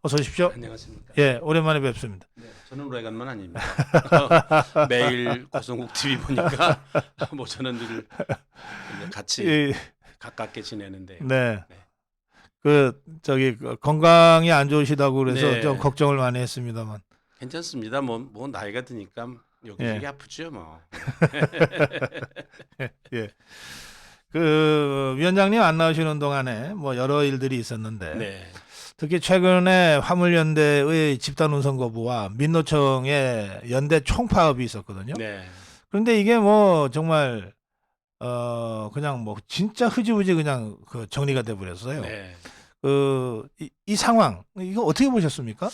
어서 오십시오. 안녕하십니까. 예, 오랜만에 뵙습니다. 네, 저는 오래간만 아닙니다. 매일 고성국 TV 보니까 뭐 저는 늘 같이 이, 가깝게 지내는데요. 네. 네. 건강이 안 좋으시다고 그래서 네. 좀 걱정을 많이 했습니다만. 괜찮습니다. 뭐 나이가 드니까 여기저기 예. 아프죠 뭐. 예. 위원장님 안 나오시는 동안에 뭐 여러 일들이 있었는데 네. 특히 최근에 화물연대의 집단운송거부와 민노총의 연대 총파업이 있었거든요. 네. 그런데 이게 뭐 정말 그냥 뭐 진짜 흐지부지 그냥 정리가 돼 버렸어요. 네. 이 상황 이거 어떻게 보셨습니까?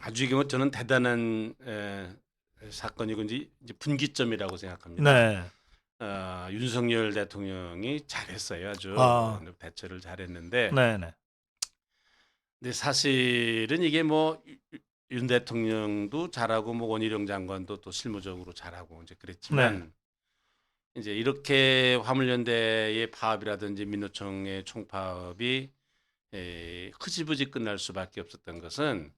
아주 이게 뭐 저는 대단한 사건이고 이제 분기점이라고 생각합니다. 네. 윤석열 대통령이 잘했어요. 아주 대처를 잘했는데. 네네. 근데 사실은 이게 뭐 윤 대통령도 잘하고 뭐 원희룡 장관도 또 실무적으로 잘하고 이제 그랬지만 이제 이렇게 화물연대의 파업이라든지 민노총의 총파업이 흐지부지 끝날 수밖에 없었던 것은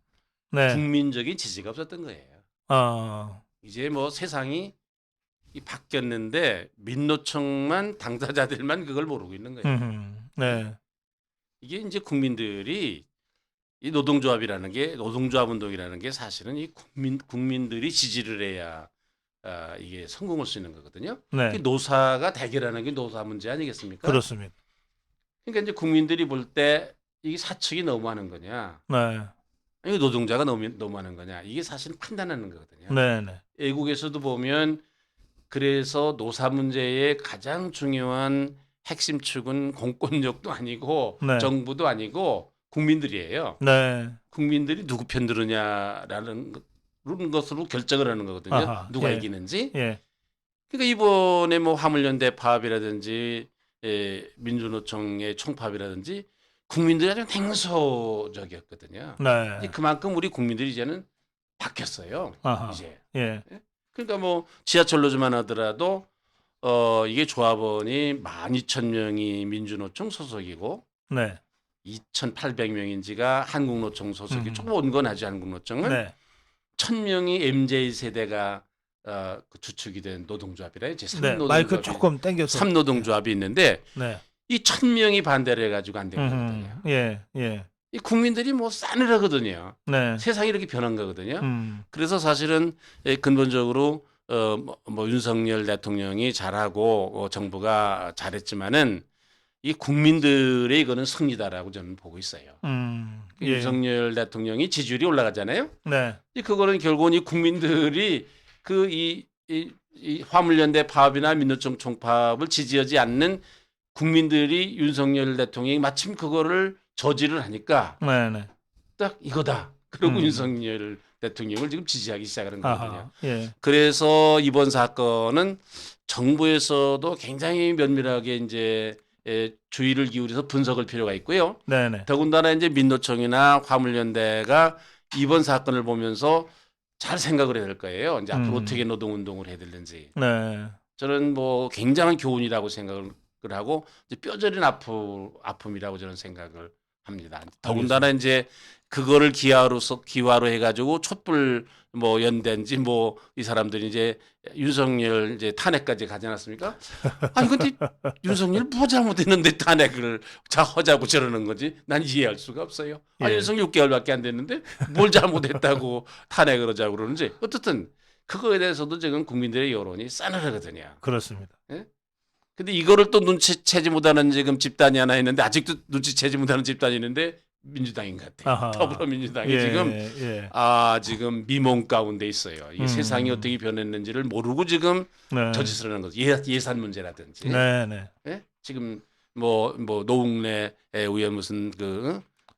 네. 국민적인 지지가 없었던 거예요. 이제 뭐 세상이 바뀌었는데 민노총만 당사자들만 그걸 모르고 있는 거예요. 네. 이게 이제 국민들이 이 노동조합이라는 게 노동조합 운동이라는 게 사실은 이 국민들이 지지를 해야 이게 성공할 수 있는 거거든요. 네. 노사가 대결하는 게 노사 문제 아니겠습니까? 그렇습니다. 그러니까 이제 국민들이 볼 때 이게 사측이 너무하는 거냐, 네. 아니 노동자가 너무하는 거냐, 이게 사실 판단하는 거거든요. 네네. 외국에서도 보면 그래서 노사 문제의 가장 중요한 핵심 축은 공권력도 아니고 네. 정부도 아니고 국민들이에요. 네. 국민들이 누구 편 들으냐라는 것으로 결정을 하는 거거든요. 아하, 누가 예. 이기는지. 예. 그러니까 이번에 뭐 화물연대 파업이라든지 민주노총의 총파업이라든지 국민들이 아주 냉소적이었거든요. 네. 그만큼 우리 국민들이 이제는 바뀌었어요. 아하. 이제. 예. 그러니까 뭐 지하철로만 하더라도 이게 조합원이 12,000명이 민주노총 소속이고 네. 2,800명인지가 한국노총 소속이 조금 온건 하지 한국노총은 네. 1,000명이 MZ 세대가 주축이 된 노동조합이라 이제 네. 마이크 조금 당겨서. 3노동조합이 있는데 네. 이 1,000명이 반대를 해가지고 안 되거든요. 예. 예. 이 국민들이 뭐 싸늘하거든요. 네. 세상이 이렇게 변한 거거든요. 그래서 사실은 근본적으로 뭐 윤석열 대통령이 잘하고 정부가 잘했지만은 이 국민들의 이거는 승리다라고 저는 보고 있어요. 예. 윤석열 대통령이 지지율이 올라가잖아요. 네. 그거는 결국은 이 국민들이 이 화물연대 파업이나 민노총 총파업을 지지하지 않는 국민들이 윤석열 대통령이 마침 그거를 저지를 하니까 네네. 딱 이거다. 그리고 윤석열 대통령을 지금 지지하기 시작하는 거거든요. 아하. 예. 그래서 이번 사건은 정부에서도 굉장히 면밀하게 이제 주의를 기울여서 분석할 필요가 있고요. 네네. 더군다나 이제 민노총이나 화물연대가 이번 사건을 보면서 잘 생각을 해야 될 거예요. 이제 앞으로 어떻게 노동운동을 해야 되는지. 네. 저는 뭐 굉장한 교훈이라고 생각을 하고 이제 뼈저린 아픔이라고 저는 생각을 합니다. 더군다나 이제 그거를 기화로 해가지고 촛불 뭐 연대인지 뭐 이 사람들이 이제 윤석열 이제 탄핵까지 가지 않았습니까? 아니 근데 윤석열 뭐 잘못했는데 탄핵을 하자고 저러는 거지? 난 이해할 수가 없어요. 아니 예. 윤석열 6개월밖에 안 됐는데 뭘 잘못했다고 탄핵을 하자고 그러는지. 어쨌든 그거에 대해서도 지금 국민들의 여론이 싸늘하거든요. 그렇습니다. 근데 이거를 또 눈치채지 못하는 지금 집단이 하나 있는데 아직도 눈치채지 못하는 집단이 있는데 민주당인 것 같아요. 아하. 더불어민주당이 예. 지금 예. 지금 미몽 가운데 있어요. 이 세상이 어떻게 변했는지를 모르고 지금 네. 저짓을 하는 거죠. 예산 문제라든지. 네네. 예? 지금 뭐 노웅래 의원 무슨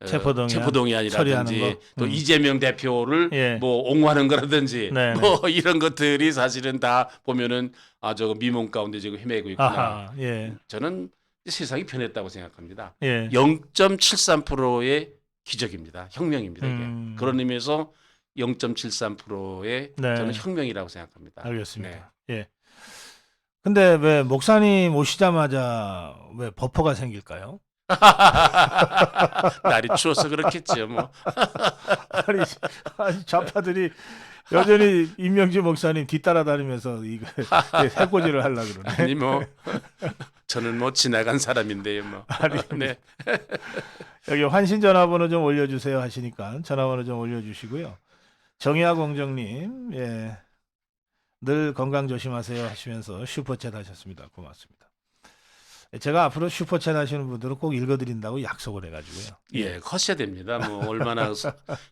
체포동의안 처리하는 체포동의안이라든지 거. 또 이재명 대표를 예. 뭐 옹호하는 거라든지 네네. 뭐 이런 것들이 사실은 다 보면은 저거 미몽 가운데 지금 헤매고 있구나. 아하. 예. 저는 세상이 변했다고 생각합니다. 예. 0.73%의 기적입니다. 혁명입니다. 이게. 음. 그런 의미에서 0.73%의 네. 저는 혁명이라고 생각합니다. 알겠습니다. 예. 근데 왜 목사님 오시자마자 왜 버퍼가 생길까요? 날이 추워서 그렇겠죠. 뭐. 아니 좌파들이 여전히 임명지 목사님 뒤따라다니면서 이거 해코지를 하려 그러네. 아니 뭐 저는 뭐 지나간 사람인데요. 뭐. 아니, 네. 여기 환신 전화번호 좀 올려주세요 하시니까 전화번호 좀 올려주시고요. 정의아 공정님, 예, 늘 건강 조심하세요 하시면서 슈퍼챗 하셨습니다. 고맙습니다. 제가 앞으로 슈퍼챗 하시는 분들은 꼭 읽어드린다고 약속을 해가지고요. 예, 하셔야 됩니다. 뭐 얼마나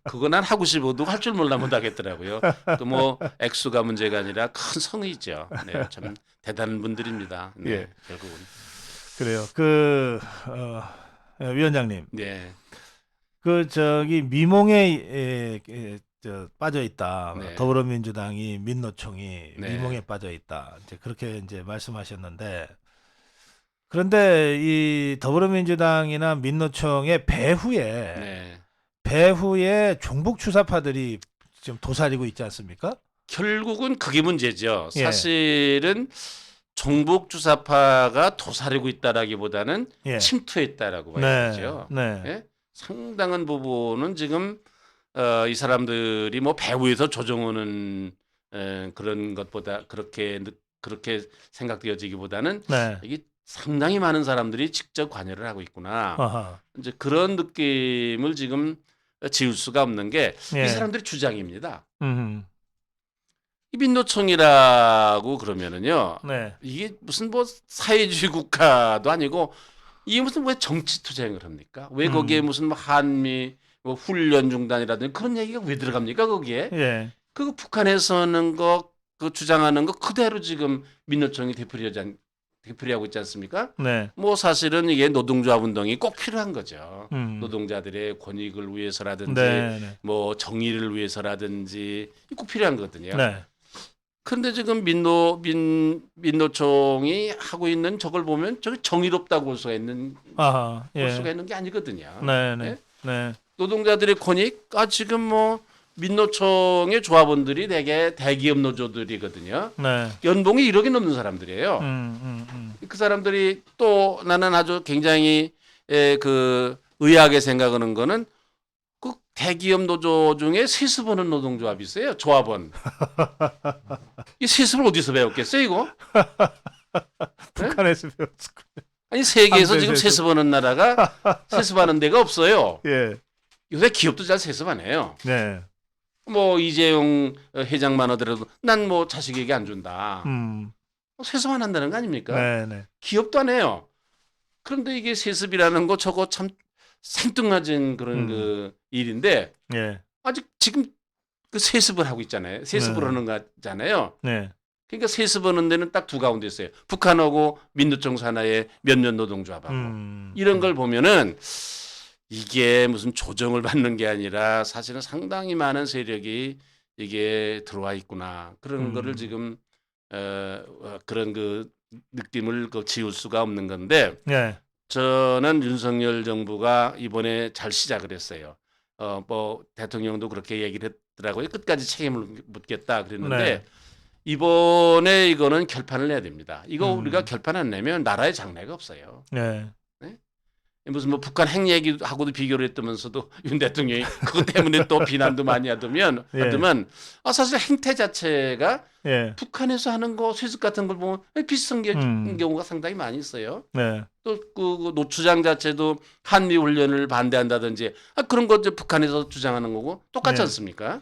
그거 난 하고 싶어도 할 줄 몰라 못 하겠더라고요. 그 뭐 액수가 문제가 아니라 큰 성의죠. 네, 참 대단한 분들입니다. 네, 예. 결국은. 그래요. 위원장님, 네, 그 저기 미몽에 빠져 있다. 네. 더불어민주당이 민노총이 네. 미몽에 빠져 있다. 이제 그렇게 이제 말씀하셨는데 그런데 이 더불어민주당이나 민노총의 네. 배후에 종북 추사파들이 지금 도사리고 있지 않습니까? 결국은 그게 문제죠. 예. 사실은 종북 주사파가 도사리고 있다라기보다는 예. 침투했다라고 네. 봐야죠. 네. 예? 상당한 부분은 지금 이 사람들이 뭐 배후에서 조정하는 그런 것보다 그렇게 생각되어지기보다는 네. 이게 상당히 많은 사람들이 직접 관여를 하고 있구나. 아하. 이제 그런 느낌을 지금 지울 수가 없는 게 이 예. 사람들의 주장입니다. 이 민노총이라고 그러면은요. 네. 이게 무슨 뭐 사회주의 국가도 아니고 이게 무슨 왜 정치 투쟁을 합니까? 왜 거기에 무슨 뭐 한미 뭐 훈련 중단이라든지 그런 얘기가 왜 들어갑니까 거기에? 예. 그거 북한에서는 그 주장하는 거 그대로 지금 민노총이 되풀이하고 있지 않습니까? 네. 뭐 사실은 이게 노동조합 운동이 꼭 필요한 거죠. 음. 노동자들의 권익을 위해서라든지 네. 네. 뭐 정의를 위해서라든지 꼭 필요한 거거든요. 네. 그런데 지금 민노총이 하고 있는 저걸 보면 저게 정의롭다고 볼 수가 있는 아하. 예. 볼 수가 있는 게 아니거든요. 네. 네. 예? 네. 노동자들의 권익 지금 뭐 민노총의 조합원들이 대개 대기업 노조들이거든요. 네. 연봉이 1억이 넘는 사람들이에요. 그 사람들이 또 나는 아주 굉장히 그 의아하게 생각하는 거는 그 대기업 노조 중에 세수 버는 노동조합이 있어요. 조합원. 이 세수를 어디서 배웠겠어요, 이거? 북한에서 배웠을 거예요. 아니 세계에서 한배 지금 세수. 세수하는 나라가 세수하는 데가 없어요. 예. 요새 기업도 잘 세수 안 해요. 네. 뭐 이재용 회장만 하더라도 난 뭐 자식에게 안 준다. 세수만 한다는 거 아닙니까? 네. 네. 기업도 안 해요. 그런데 이게 세습이라는 거 저거 참 생뚱맞은 그런 그 일인데 예. 아직 지금 그 세습을 하고 있잖아요. 세습을 네. 하는 거잖아요. 네. 그러니까 세습하는 데는 딱 두 가운데 있어요. 북한하고 민노총 산하의 몇몇 노동조합하고 이런 걸 보면은 이게 무슨 조정을 받는 게 아니라 사실은 상당히 많은 세력이 이게 들어와 있구나 그런 거를 지금 그런 그 느낌을 지울 수가 없는 건데 예. 저는 윤석열 정부가 이번에 잘 시작을 했어요. 뭐 대통령도 그렇게 얘기를 했더라고요. 끝까지 책임을 묻겠다 그랬는데 네. 이번에 이거는 결판을 내야 됩니다. 이거 우리가 결판 안 내면 나라의 장래가 없어요. 네. 무슨 뭐 북한 핵 얘기하고도 비교를 했다면서도 윤 대통령이 그것 때문에 또 비난도 많이 하더면 사실 행태 자체가 예. 북한에서 하는 거 세습 같은 걸 보면 비슷한 경우가 상당히 많이 있어요. 네. 또 그 노추장 자체도 한미 훈련을 반대한다든지 그런 거 이제 북한에서 주장하는 거고 똑같지 네. 않습니까?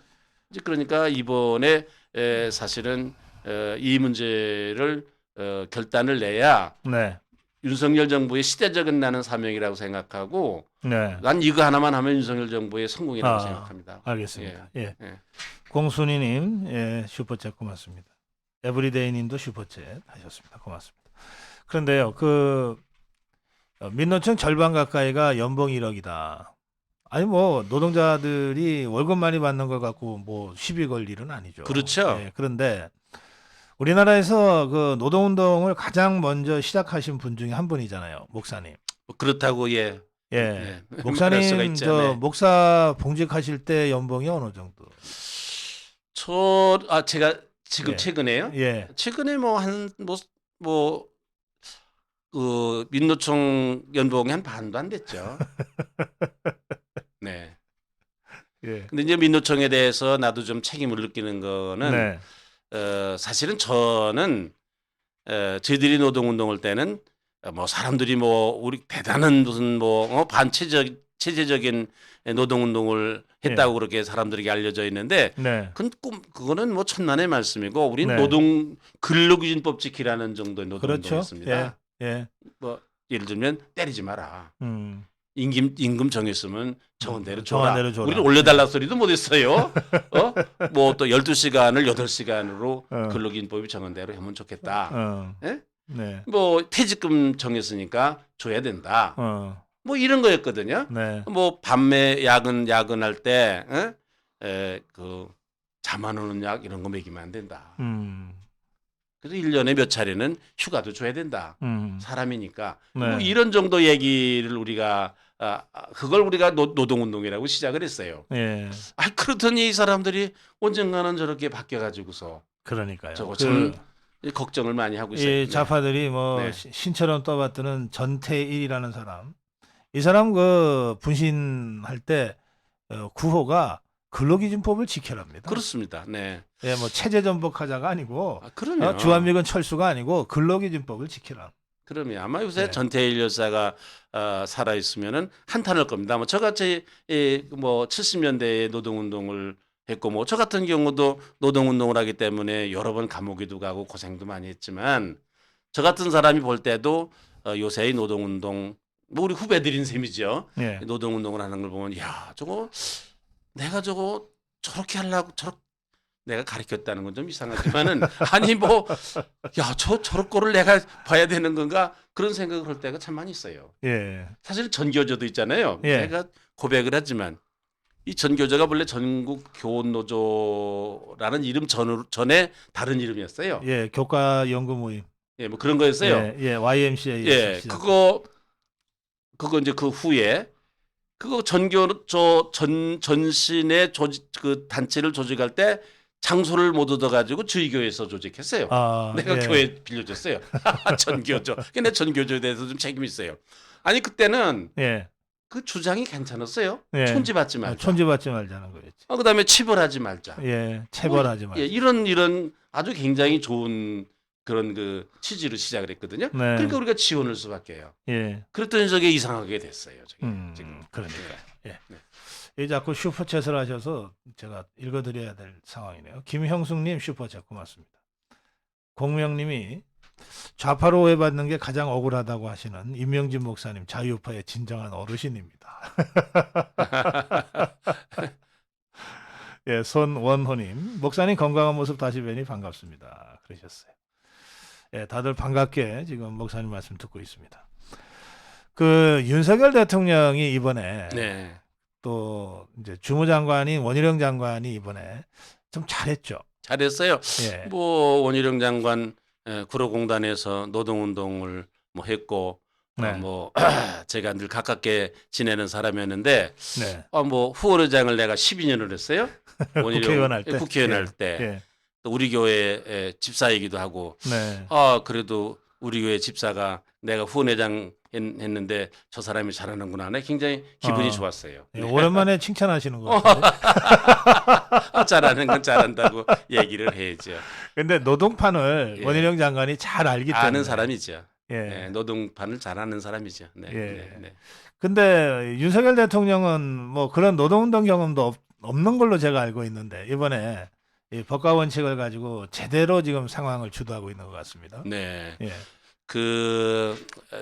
이제 그러니까 이번에 사실은 이 문제를 결단을 내야 네. 윤석열 정부의 시대적인 나는 사명이라고 생각하고 네. 난 이거 하나만 하면 윤석열 정부의 성공이라고 생각합니다. 알겠습니다. 예. 예. 공순이님, 예, 슈퍼챗 고맙습니다. 에브리데이님도 슈퍼챗 하셨습니다. 고맙습니다. 그런데요, 민노총 절반 가까이가 연봉 1억이다. 아니 뭐 노동자들이 월급 많이 받는 걸 갖고 뭐 시비 걸 일은 아니죠. 그렇죠. 예, 그런데 우리나라에서 그 노동운동을 가장 먼저 시작하신 분 중에 한 분이잖아요, 목사님. 뭐 그렇다고 예. 그럴 수가 목사님 있죠. 저 네. 목사 봉직하실 때 연봉이 어느 정도? 제가 지금 예. 최근에요. 예. 최근에 뭐 한 뭐 그 민노총 연봉이 한 반도 안 됐죠. 네. 예. 근데 이제 민노총에 대해서 나도 좀 책임을 느끼는 거는 네. 사실은 저는 저희들이 노동운동할 때는 뭐 사람들이 뭐 우리 대단한 무슨 뭐 체제적인 노동운동을 했다고 그렇게 사람들에게 알려져 있는데 네. 그거는 뭐 천만의 말씀이고 우리는 네. 노동 근로기준법 지키라는 정도의 그렇죠. 노동운동이었습니다. 예. 예. 뭐 예를 들면 때리지 마라. 음. 임금 정했으면 정한대로 줘라. 정한대로 줘라. 우리는 올려달라 소리도 못했어요. 뭐 또 12시간을 8시간으로 어. 근로기준법이 정한 대로 하면 좋겠다. 어. 예? 네. 뭐 퇴직금 정했으니까 줘야 된다. 어. 뭐 이런 거였거든요. 네. 뭐 밤에 야근할 때 그 잠 안 오는 약 이런 거 먹이면 안 된다. 그래서 1년에 몇 차례는 휴가도 줘야 된다. 사람이니까. 네. 뭐 이런 정도 얘기를 우리가 그걸 우리가 노동운동이라고 시작을 했어요. 예. 그렇더니 이 사람들이 언젠가는 저렇게 바뀌어가지고서 그러니까요. 저거 참 걱정을 많이 하고 있어요. 이 좌파들이 뭐 네. 신처럼 떠받드는 전태일이라는 사람, 이 사람 그 분신할 때 구호가 근로기준법을 지켜랍니다. 그렇습니다. 네. 예, 뭐 체제 전복하자가 아니고 그럼요. 주한미군 철수가 아니고 근로기준법을 지켜라. 그러면 아마 요새 네. 전태일 여사가 살아 있으면은 한탄할 겁니다. 뭐 저같이 뭐 70년대에 노동운동을 했고 뭐 저 같은 경우도 노동운동을 하기 때문에 여러 번 감옥에도 가고 고생도 많이 했지만 저 같은 사람이 볼 때도 요새의 노동운동 뭐 우리 후배들인 셈이죠. 예. 노동운동을 하는 걸 보면 야 저거 내가 저거 저렇게 하려고 내가 가르쳤다는 건 좀 이상하지만은 아니 뭐 야 저럴 거를 내가 봐야 되는 건가 그런 생각을 할 때가 참 많이 있어요. 예. 사실 전교조도 있잖아요. 예. 제가 고백을 하지만 이 전교조가 원래 전국 교원노조라는 이름 전에 다른 이름이었어요. 예, 교과 연구 모임. 예, 뭐 그런 거였어요. 예, 예, YMCA. 예, 그거 이제 그 후에 그거 전신의 그 단체를 조직할 때 장소를 못 얻어가지고 저희 교회에서 조직했어요. 내가 예. 교회 빌려줬어요. 전교조. 근데 전교조에 대해서 좀 책임이 있어요. 아니 그때는 예. 그 주장이 괜찮았어요. 예. 촌지받지 말자. 촌지받지 말자는 거였지. 그다음에 치벌하지 말자. 예, 체벌하지 말자. 예, 이런 아주 굉장히 좋은 그런 그 취지로 시작을 했거든요. 네. 그러니까 우리가 지원할 수밖에요. 예. 그랬더니 저게 이상하게 됐어요. 저게 지금. 그러니까. 예. 네. 이 자꾸 슈퍼챗을 하셔서 제가 읽어드려야 될 상황이네요. 김형숙님 슈퍼챗 고맙습니다. 공명님이 좌파로 오해받는 게 가장 억울하다고 하시는 임명진 목사님 자유파의 진정한 어르신입니다. 예, 손원호님 목사님 건강한 모습 다시 뵈니 반갑습니다. 그러셨어요. 예, 다들 반갑게 지금 목사님 말씀 듣고 있습니다. 그 윤석열 대통령이 이번에 네. 또 이제 주무장관인 원희룡 장관이 이번에 좀 잘했죠. 잘했어요. 예. 뭐 원희룡 장관 구로공단에서 노동운동을 뭐 했고 네. 뭐 제가 늘 가깝게 지내는 사람이었는데 네. 뭐 후원회장을 내가 12년을 했어요. 국회의원 할 때. 국회의원 할 예. 때. 예. 또 우리 교회 집사이기도 하고 네. 그래도 우리 교회 집사가 내가 후원회장 했는데 저 사람이 잘하는구나. 내 굉장히 기분이 좋았어요. 예, 네. 오랜만에 칭찬하시는 것 같아요. 잘하는 건 잘한다고 얘기를 해야죠. 근데 노동판을 예. 원희룡 장관이 잘 알기 때문에 아는 사람이죠. 예. 네, 노동판을 잘하는 사람이죠. 네. 예. 네, 네. 근데 윤석열 대통령은 뭐 그런 노동운동 경험도 없는 걸로 제가 알고 있는데 이번에 이 법과 원칙을 가지고 제대로 지금 상황을 주도하고 있는 것 같습니다. 네. 예.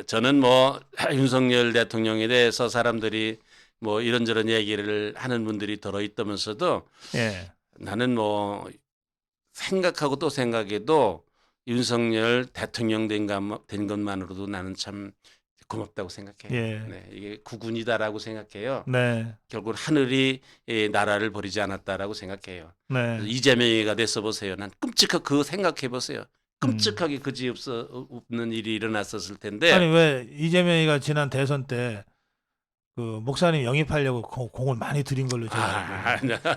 저는 뭐 윤석열 대통령에 대해서 사람들이 뭐 이런저런 얘기를 하는 분들이 들어 있다면서도 예. 나는 뭐 생각하고 또 생각해도 윤석열 대통령 된 것만으로도 나는 참 고맙다고 생각해요. 예. 네, 이게 국운이다라고 생각해요. 네. 결국 하늘이 나라를 버리지 않았다라고 생각해요. 네. 이재명이가 됐어 보세요. 난 끔찍하게 그거 생각해 보세요. 끔찍하게 그지 없는 일이 일어났었을 텐데. 아니 왜 이재명이가 지난 대선 때 그 목사님 영입하려고 공을 많이 들인 걸로 제가 알고 있는데.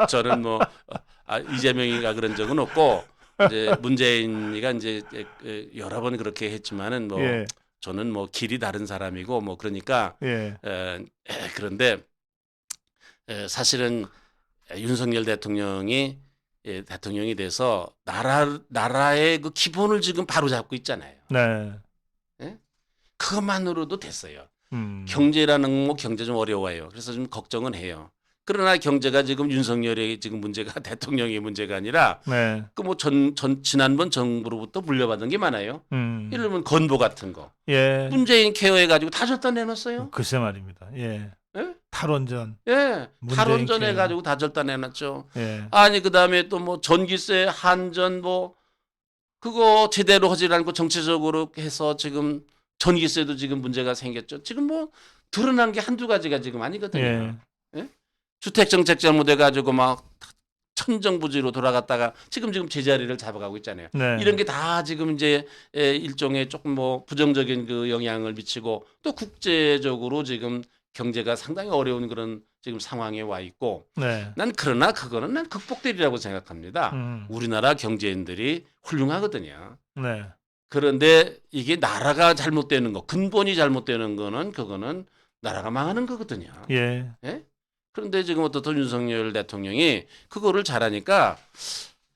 저는 뭐 이재명이가 그런 적은 없고 이제 문재인이가 이제 여러 번 그렇게 했지만은 뭐 예. 저는 뭐 길이 다른 사람이고 뭐 그러니까 예. 그런데 사실은 윤석열 대통령이 대통령이 돼서 나라의 그 기본을 지금 바로 잡고 있잖아요. 네. 예? 그것만으로도 됐어요. 음. 경제라는 뭐 경제 좀 어려워요. 그래서 좀 걱정은 해요. 그러나 경제가 지금 윤석열의 지금 문제가 대통령의 문제가 아니라 네. 그 뭐 지난번 정부로부터 물려받은 게 많아요. 예를 들면 건보 같은 거. 예. 문재인 케어해 가지고 다 줬다 내놨어요. 글쎄 말입니다. 예. 예? 탈원전. 예. 문재인 탈원전 케어. 해 가지고 다 줬다 내놨죠. 예. 아니 그다음에 또 뭐 전기세 한전 뭐 그거 제대로 하지 않고 정치적으로 해서 지금 전기세도 지금 문제가 생겼죠. 지금 뭐 드러난 게 한두 가지가 지금 아니거든요. 예. 예? 주택 정책 잘못해 가지고 막 천정부지로 돌아갔다가 지금 제자리를 잡아가고 있잖아요. 네. 이런 게 다 지금 이제 일종의 조금 뭐 부정적인 그 영향을 미치고 또 국제적으로 지금 경제가 상당히 어려운 그런 지금 상황에 와 있고 네. 난 그러나 그거는 난 극복되리라고 생각합니다. 우리나라 경제인들이 훌륭하거든요. 네. 그런데 이게 나라가 잘못되는 거, 근본이 잘못되는 거는 그거는 나라가 망하는 거거든요. 예. 예? 그런데 지금 어떻든 윤석열 대통령이 그거를 잘하니까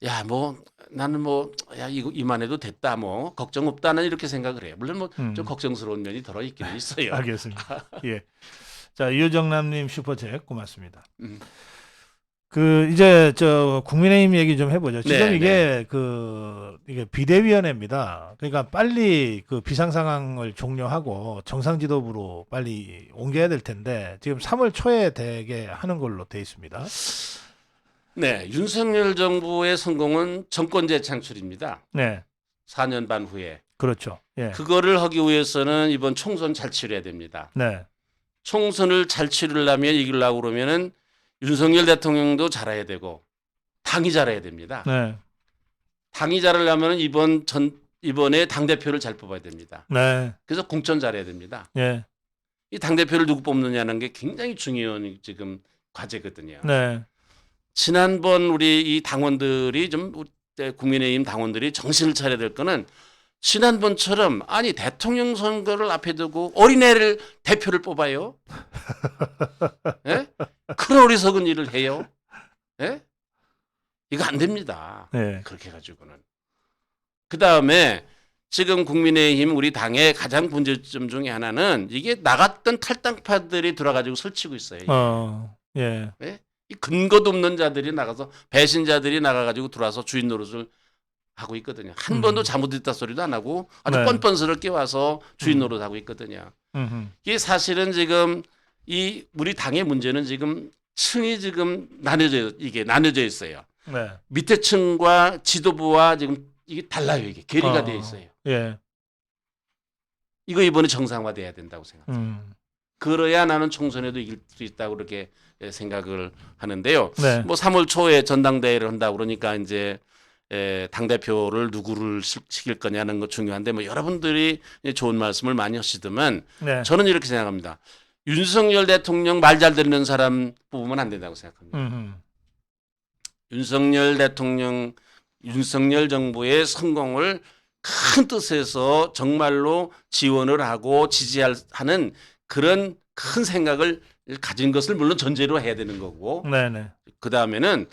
야 뭐 나는 뭐 야 이거 이만해도 됐다 뭐 걱정 없다는 이렇게 생각을 해요. 물론 뭐 좀 걱정스러운 면이 들어 있기는 있어요. 알겠습니다. 예. 자, 이효정남님 슈퍼챗 고맙습니다. 음. 그 이제 저 국민의힘 얘기 좀 해보죠. 지금 네, 이게 이게 비대위원회입니다. 그러니까 빨리 그 비상 상황을 종료하고 정상 지도부로 빨리 옮겨야 될 텐데 지금 3월 초에 되게 하는 걸로 돼 있습니다. 네, 윤석열 정부의 성공은 정권 재창출입니다. 네, 4년 반 후에 그렇죠. 예, 그거를 하기 위해서는 이번 총선 잘 치러야 됩니다. 네, 총선을 잘 치르려면 이기려고 그러면은 윤석열 대통령도 잘해야 되고 당이 잘해야 됩니다. 네, 당이 잘하려면 이번에 당 대표를 잘 뽑아야 됩니다. 네, 그래서 공천 잘해야 됩니다. 예, 이 당 대표를 누구 뽑느냐는 게 굉장히 중요한 지금 과제거든요. 네, 지난번 우리 이 당원들이 국민의힘 당원들이 정신을 차려야 될 거는 지난번처럼 아니 대통령 선거를 앞에 두고 어린애를 대표를 뽑아요. 예? 그런 어리석은 일을 해요. 예? 이거 안 됩니다. 네, 그렇게 해가지고는. 그 다음에 지금 국민의힘 우리 당의 가장 문제점 중에 하나는 이게 나갔던 탈당파들이 들어가지고 설치고 있어요. 예, 예? 이 근거도 없는 자들이 나가서 배신자들이 나가가지고 들어와서 주인 노릇을 하고 있거든요. 한 번도 잘못했다 소리도 안 하고 아주 네. 뻔뻔스럽게 와서 주인 노릇하고 있거든요. 이게 사실은 지금 이 우리 당의 문제는 지금 층이 지금 나눠져 있어요. 네, 밑에 층과 지도부와 지금 이게 달라요. 이게 괴리가 되어 있어요. 예, 이거 이번에 정상화돼야 된다고 생각합니다. 그래야 나는 총선에도 이길 수 있다고 그렇게 생각을 하는데요. 네, 뭐 3월 초에 전당대회를 한다고 그러니까 이제 당 대표를 누구를 시킬 거냐는 거 중요한데 뭐 여러분들이 좋은 말씀을 많이 하시더만 네, 저는 이렇게 생각합니다. 윤석열 대통령 말 잘 듣는 사람 뽑으면 안 된다고 생각합니다. 윤석열 대통령, 윤석열 정부의 성공을 큰 뜻에서 정말로 지원을 하고 지지하는 그런 큰 생각을 가진 것을 물론 전제로 해야 되는 거고 네, 네, 그 다음에는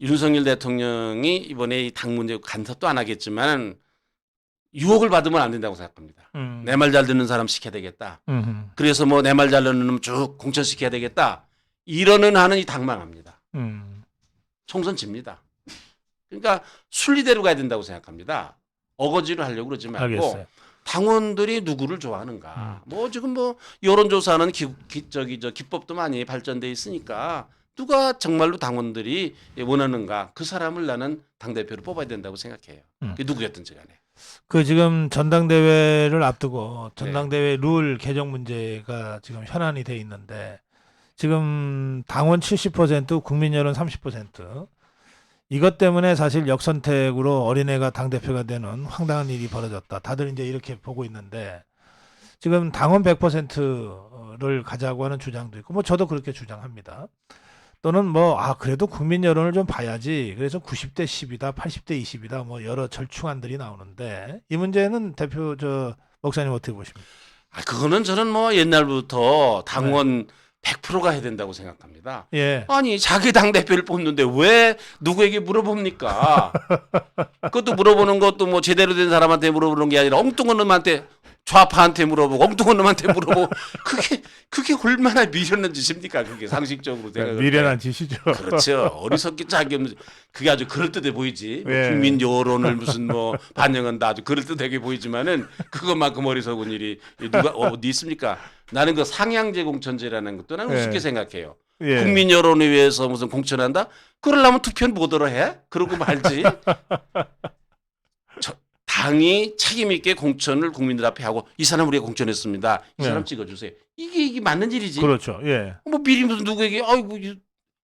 윤석열 대통령이 이번에 이 당 문제 간섭도 안 하겠지만 유혹을 받으면 안 된다고 생각합니다. 내 말 잘 듣는 사람 시켜야 되겠다. 그래서 뭐 내 말 잘 듣는 놈 쭉 공천시켜야 되겠다. 이러는 하는 이 당망합니다. 총선 집니다. 그러니까 순리대로 가야 된다고 생각합니다. 어거지로 하려고 그러지 말고 알겠어요. 당원들이 누구를 좋아하는가. 뭐 지금 뭐 여론조사는 기법도 많이 발전돼 있으니까 누가 정말로 당원들이 원하는가 그 사람을 나는 당대표로 뽑아야 된다고 생각해요. 그게 누구였든지 간에. 그 지금 전당대회를 앞두고 전당대회 룰 개정 문제가 지금 현안이 돼 있는데 지금 당원 70%, 국민 여론 30% 이것 때문에 사실 역선택으로 어린애가 당대표가 되는 황당한 일이 벌어졌다. 다들 이제 이렇게 보고 있는데 지금 당원 100%를 가자고 하는 주장도 있고 뭐 저도 그렇게 주장합니다. 또는 뭐 그래도 국민 여론을 좀 봐야지. 그래서 90대 10이다, 80대 20이다 뭐 여러 절충안들이 나오는데 이 문제는 대표 목사님 어떻게 보십니까? 그거는 저는 뭐 옛날부터 네. 당원 100%가 해야 된다고 생각합니다. 예. 아니 자기 당 대표를 뽑는데 왜 누구에게 물어봅니까? 그것도 물어보는 것도 뭐 제대로 된 사람한테 물어보는 게 아니라 엉뚱한 놈한테 좌파한테 물어보고 엉뚱한 놈한테 물어보고 그게 얼마나 미련한 짓입니까? 그게 상식적으로 생각을 미련한 짓이죠. 그렇죠. 어리석기 짝이 없는 그게 아주 그럴듯해 보이지. 뭐 예. 국민 여론을 무슨 뭐 반영한다 아주 그럴듯하게 보이지만은 그것만큼 어리석은 일이 누가 어디 있습니까? 나는 그 상향제 공천제라는 것도 나는 예. 우습게 생각해요. 예. 국민 여론을 위해서 무슨 공천한다? 그러려면 투표는 뭐더러 해? 그러고 말지. 당이 책임 있게 공천을 국민들 앞에 하고 이 사람 우리가 공천했습니다. 이 사람 예. 찍어주세요. 이게 맞는 일이지. 그렇죠. 예. 뭐 미리 무슨 누구에게 아이고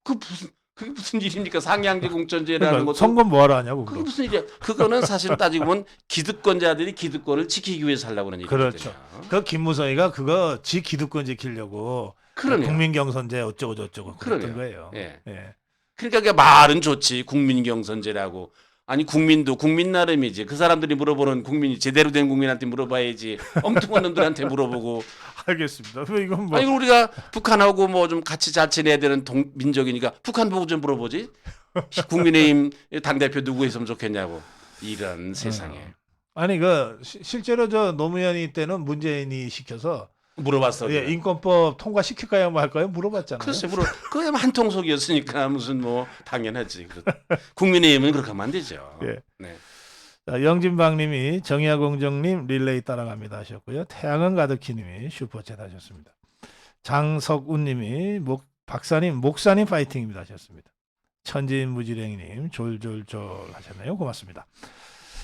그게 무슨 일입니까? 상향제 공천제라는 그러니까 것도 선거 뭐하러 하냐고. 그게 그럼. 무슨 일이야? 그거는 사실 따지고 보면 기득권자들이 기득권을 지키기 위해서 하려고 하는 일이거든요. 그렇죠. 그 김무성이가 그거 지 기득권 지키려고 그러네요. 국민 경선제 어쩌고 저쩌고 그랬던 그러네요. 거예요. 예. 예. 그러니까 그게 말은 좋지. 국민경선제라고. 아니 국민도 국민 나름이지. 그 사람들이 물어보는 국민이 제대로 된 국민한테 물어봐야지. 엉뚱한 놈들한테 물어보고. 알겠습니다. 이건 뭐 아니 우리가 북한하고 뭐 좀 같이 잘 지내야 되는 민족이니까 북한 보고 좀 물어보지. 국민의힘 당대표 누구 했으면 좋겠냐고. 이런 세상에. 아니 실제로 노무현이 때는 문재인이 시켜서 물어봤어. 예, 인권법 통과시킬까요 말까요 물어봤잖아요. 글쎄 그게 한통속이었으니까 무슨 뭐 당연하지. 국민의힘은 그렇게 하면 안 되죠. 예. 네. 자, 영진방님이 정의화공정님 릴레이 따라갑니다 하셨고요. 태양은 가득히님이 슈퍼챗 하셨습니다. 장석운님이 박사님 목사님 파이팅입니다 하셨습니다. 천진무지랭이님 졸졸졸 하셨네요. 고맙습니다.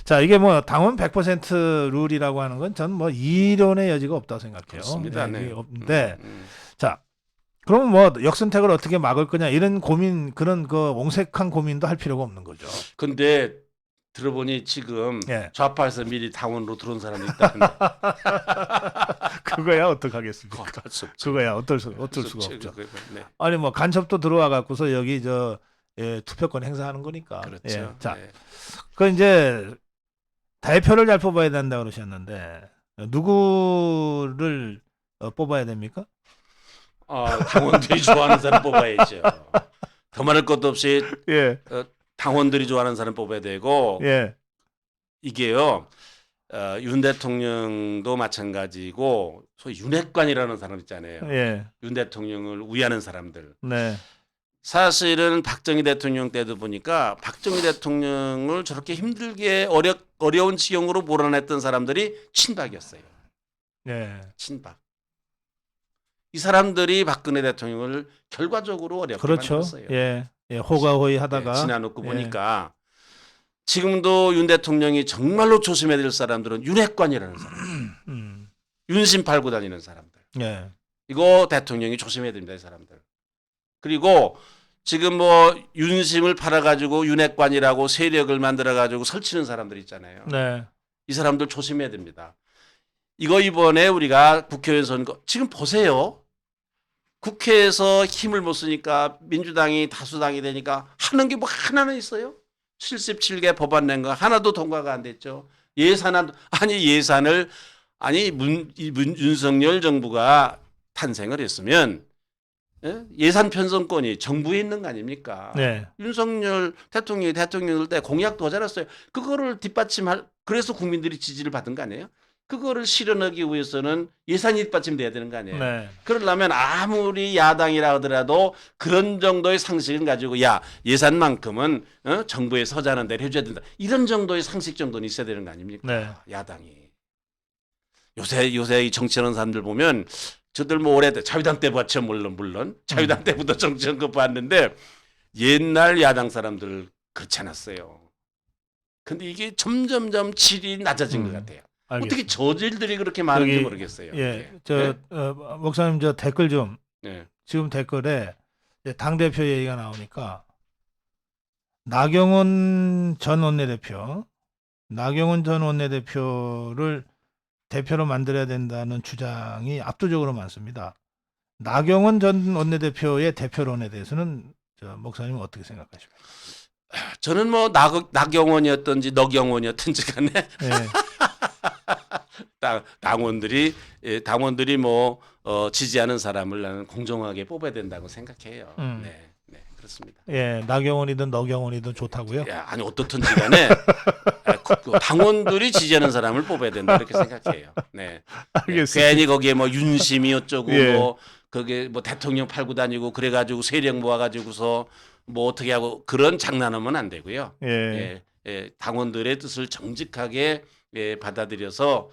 자, 이게 뭐 당원 100% 룰이라고 하는 건 전 뭐 이론의 여지가 없다고 생각해요. 그렇습니다. 네. 이게 없는데 자, 그러면 뭐 역선택을 어떻게 막을 거냐 이런 고민 그런 그 옹색한 고민도 할 필요가 없는 거죠. 근데 들어보니 지금 예. 좌파에서 미리 당원으로 들어온 사람이 있다는데 그거야 어떡하겠습니까? 어쩔 수 없지. 그거야 어쩔 수가 없죠. 네. 아니 뭐 간첩도 들어와 갖고서 여기 투표권 행사하는 거니까. 그렇죠. 예. 자, 네. 그 이제 대표를 잘 뽑아야 된다 그러셨는데 누구를 뽑아야 됩니까? 당원들이 좋아하는 사람 뽑아야죠. 더 말할 것도 없이 예. 당원들이 좋아하는 사람 뽑아야 되고 예. 이게요. 윤 대통령도 마찬가지고 소위 윤핵관이라는 사람 있잖아요. 예. 윤 대통령을 우애하는 사람들. 네. 사실은 박정희 대통령 때도 보니까 박정희 대통령을 저렇게 힘들게 어려운 지경으로 몰아냈던 사람들이 친박이었어요. 예. 친박. 이 사람들이 박근혜 대통령을 결과적으로 어렵게 그렇죠. 만들었어요. 예. 예. 호가호위 하다가 지나놓고 예. 보니까 지금도 윤 대통령이 정말로 조심해야 될 사람들은 윤핵관이라는 사람. 윤심 팔고 다니는 사람들. 예. 이거 대통령이 조심해야 됩니다. 이 사람들. 그리고 지금 뭐 윤심을 팔아가지고 윤핵관이라고 세력을 만들어가지고 설치는 사람들 있잖아요. 네. 이 사람들 조심해야 됩니다. 이거 이번에 우리가 국회의원 선거 지금 보세요. 국회에서 힘을 못 쓰니까 민주당이 다수당이 되니까 하는 게 뭐 하나는 있어요. 77개 법안 낸 거 하나도 통과가 안 됐죠. 예산을 윤석열 정부가 탄생을 했으면 예산 편성권이 정부에 있는 거 아닙니까? 네. 윤석열 대통령이 대통령일 때 공약도 하잖았어요. 그거를 뒷받침할 그래서 국민들이 지지를 받은 거 아니에요? 그거를 실현하기 위해서는 예산이 뒷받침돼야 되는 거 아니에요? 네. 그러려면 아무리 야당이라 하더라도 그런 정도의 상식을 가지고 예산만큼은 정부에 서자는 대로 해줘야 된다. 이런 정도의 상식 정도는 있어야 되는 거 아닙니까? 네. 야당이. 요새 이 정치하는 사람들 보면 저들 뭐 오래 자유당 때 봤죠. 물론 자유당 때부터 정치한 거 봤는데 옛날 야당 사람들 그렇지 않았어요. 근데 이게 점점점 질이 낮아진 것 같아요. 알겠습니다. 어떻게 저질들이 그렇게 많은지 여기, 모르겠어요. 예. 네? 목사님 댓글 좀 네. 지금 댓글에 당 대표 얘기가 나오니까 나경원 전 원내대표를 대표로 만들어야 된다는 주장이 압도적으로 많습니다. 나경원 전 원내대표의 대표론에 대해서는 저 목사님은 어떻게 생각하십니까? 저는 뭐 나경원이었든지 너경원이었든지 간에 예. 당원들이 뭐 지지하는 사람을 나는 공정하게 뽑아야 된다고 생각해요. 네, 네, 그렇습니다. 예, 나경원이든 너경원이든 좋다고요? 야, 아니 어떻든지 간에 당원들이 지지하는 사람을 뽑아야 된다 이렇게 생각해요. 네. 알겠습니다. 괜히 거기에 뭐 윤심이 어쩌고 예. 뭐 그게 뭐 대통령 팔고 다니고 그래가지고 세력 모아가지고서 뭐 어떻게 하고 그런 장난하면 안 되고요. 예. 당원들의 뜻을 정직하게 받아들여서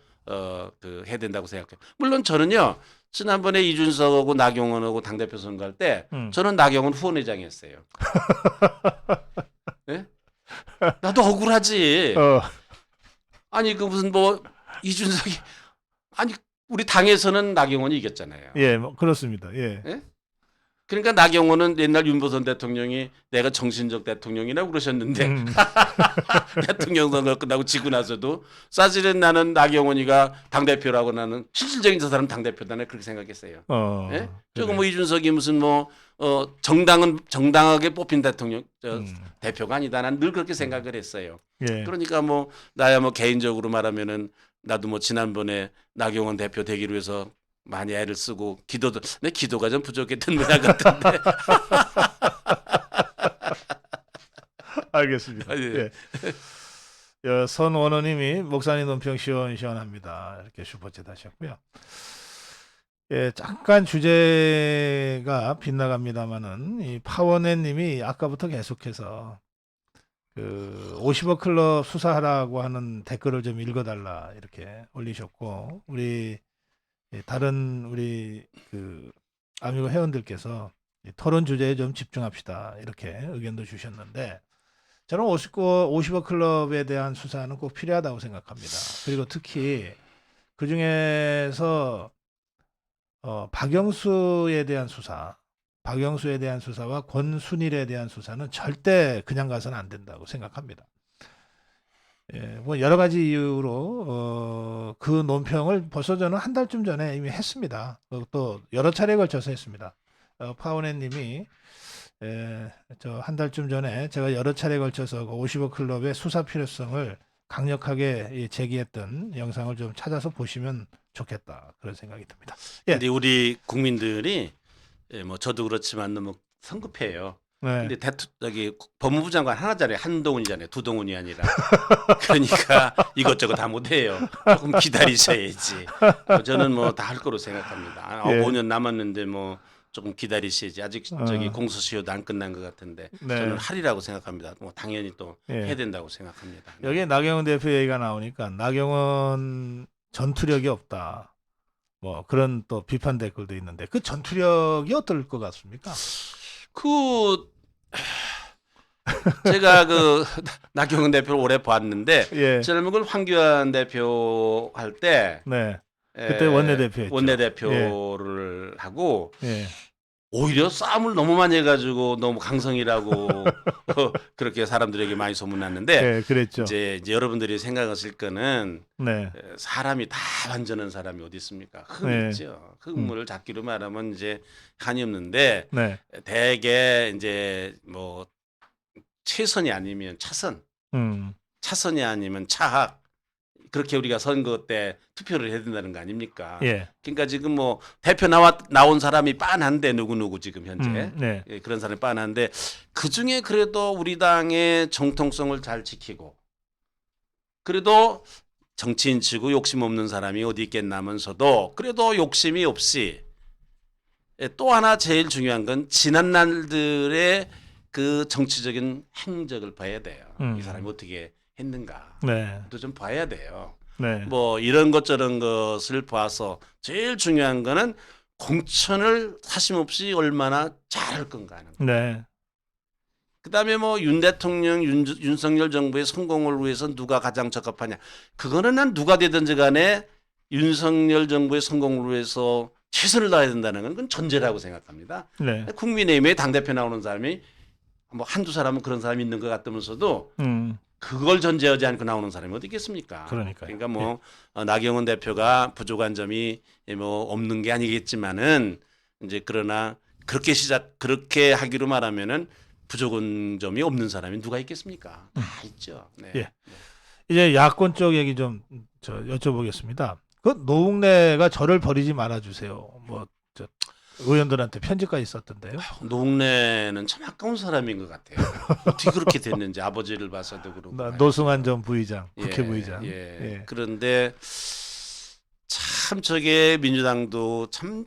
그 해야 된다고 생각해요. 물론 저는요 지난번에 이준석하고 나경원하고 당대표 선거할 때 저는 나경원 후원회장이었어요. 네? 나도 억울하지. 아니 그 무슨 뭐 이준석이 아니 우리 당에서는 나경원이 이겼잖아요. 예, 뭐 그렇습니다. 예. 예? 그러니까 나경원은 옛날 윤보선 대통령이 내가 정신적 대통령이라고 그러셨는데 대통령 선거 끝나고 지고 나서도 사실은 나는 나경원이가 당대표라고 나는 실질적인 저 사람 당대표다 그렇게 생각했어요. 예? 조금 뭐 이준석이 무슨 뭐 정당하게 뽑힌 대통령 대표가 아니다. 난 늘 그렇게 생각을 했어요. 예. 그러니까 뭐 나야 뭐 개인적으로 말하면은 나도 뭐 지난번에 나경원 대표 되기로 해서 많이 애를 쓰고 내 기도가 좀 부족했던 모양 같은데. 알겠습니다. 아, 예. 예. 선원호님이 목사님 논평 시원시원합니다. 이렇게 슈퍼챗 하셨고요. 예, 잠깐 주제가 빗나갑니다만은 이 파워넷님이 아까부터 계속해서 그 50억 클럽 수사하라고 하는 댓글을 좀 읽어달라 이렇게 올리셨고 우리 다른 우리 그 아미고 회원들께서 토론 주제에 좀 집중합시다 이렇게 의견도 주셨는데 저는 50억 클럽에 대한 수사는 꼭 필요하다고 생각합니다. 그리고 특히 그 중에서 박영수에 대한 수사와 권순일에 대한 수사는 절대 그냥 가서는 안 된다고 생각합니다. 예, 뭐 여러 가지 이유로 그 논평을 벌써 저는 한 달쯤 전에 이미 했습니다. 또 여러 차례에 걸쳐서 했습니다. 파원혜님이 저 한 달쯤 전에 제가 여러 차례에 걸쳐서 50억 클럽의 수사 필요성을 강력하게 제기했던 영상을 좀 찾아서 보시면 좋겠다 그런 생각이 듭니다. 예. 근데 우리 국민들이 뭐 저도 그렇지만 너무 성급해요. 네. 근데 저기 법무부 장관 하나잖아요. 한동훈이잖아요. 두동훈이 아니라. 그러니까 이것저것 다 못해요. 조금 기다리셔야지. 저는 뭐 다 할 거로 생각합니다. 예. 5년 남았는데 뭐 조금 기다리셔야지. 아직 저기 공소시효도 안 끝난 것 같은데 네. 저는 하리라고 생각합니다. 뭐 당연히 또 예. 해야 된다고 생각합니다. 여기에 나경원 대표 얘기가 나오니까 나경원 전투력이 없다. 뭐 그런 또 비판 댓글도 있는데 그 전투력이 어떨 것 같습니까? 제가 그 나경원 대표를 오래 봤는데 예. 저는 그걸 황교안 대표 할 때 네. 그때 원내대표였죠. 원내대표를 하고 예. 오히려 싸움을 너무 많이 해가지고 너무 강성이라고 그렇게 사람들에게 많이 소문났는데 예, 그랬죠. 이제 여러분들이 생각하실 거는 네. 사람이 다 완전한 사람이 어디 있습니까? 흙 네. 있죠. 흙물을 잡기로 말하면 이제 한이 없는데 네. 대개 이제 뭐 최선이 아니면 차선이 아니면 차학 그렇게 우리가 선거 때 투표를 해야 된다는 거 아닙니까? 예. 그러니까 지금 뭐 대표 나온 사람이 빤한데 누구 지금 현재 네. 예, 그런 사람이 빤한데 그 중에 그래도 우리 당의 정통성을 잘 지키고 그래도 정치인치고 욕심 없는 사람이 어디 있겠나면서도 그래도 욕심이 없이 또 하나 제일 중요한 건 지난 날들의 그 정치적인 행적을 봐야 돼요. 이 사람이 어떻게 했는가. 네. 또 좀 봐야 돼요. 네. 뭐 이런 것 저런 것을 봐서 제일 중요한 거는 공천을 사심없이 얼마나 잘할 건가 하는 거. 네. 그다음에 뭐 윤 대통령, 윤석열 정부의 성공을 위해서 누가 가장 적합하냐. 그거는 난 누가 되든지 간에 윤석열 정부의 성공을 위해서 최선을 다해야 된다는 건 그건 전제라고 생각합니다. 네. 국민의힘에 당대표 나오는 사람이 뭐 한두 사람은 그런 사람이 있는 것 같으면서도 그걸 전제하지 않고 나오는 사람이 어디 있겠습니까? 그러니까요. 그러니까 뭐 나경원 대표가 부족한 점이 뭐 없는 게 아니겠지만은 이제 그러나 그렇게 하기로 말하면은 부족한 점이 없는 사람이 누가 있겠습니까? 다 있죠. 네. 예. 이제 야권 쪽 얘기 좀 여쭤보겠습니다. 그 노웅래가 저를 버리지 말아주세요. 저 의원들한테 편지까지 썼던데요. 노웅래는 참 아까운 사람인 것 같아요. 어떻게 그렇게 됐는지 아버지를 봐서도 그렇고. 노승환 전 부의장, 예, 국회 부의장. 예. 예. 그런데 참 저게 민주당도 참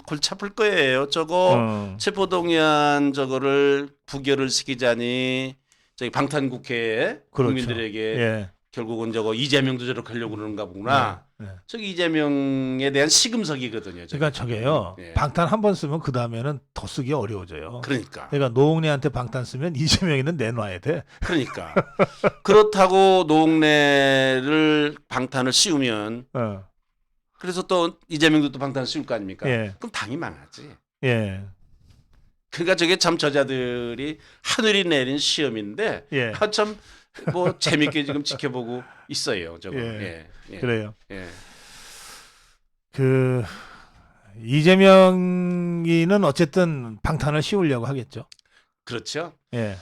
골치 아플 거예요. 저거 체포동의안 저거를 부결을 시키자니 저기 방탄국회에 그렇죠. 국민들에게 예. 결국은 저거 이재명도 저렇게 하려고 그러는가 보구나. 네. 저기 이재명에 대한 시금석이거든요. 저게. 그러니까 저게요. 예. 방탄 한 번 쓰면 그 다음에는 더 쓰기 어려워져요. 그러니까. 그러니까 노웅래한테 방탄 쓰면 이재명이는 내놔야 돼. 그러니까. 그렇다고 노웅래를 방탄을 씌우면 그래서 또 이재명도 또 방탄을 씌울 거 아닙니까? 예. 그럼 당이 망하지. 예. 그러니까 저게 참 저자들이 하늘이 내린 시험인데 예. 참 뭐 재밌게 지금 지켜보고 있어요. 저거. 예. 예. 그래요. 예. 그 이재명이는 어쨌든 방탄을 씌우려고 하겠죠. 그렇죠. 예.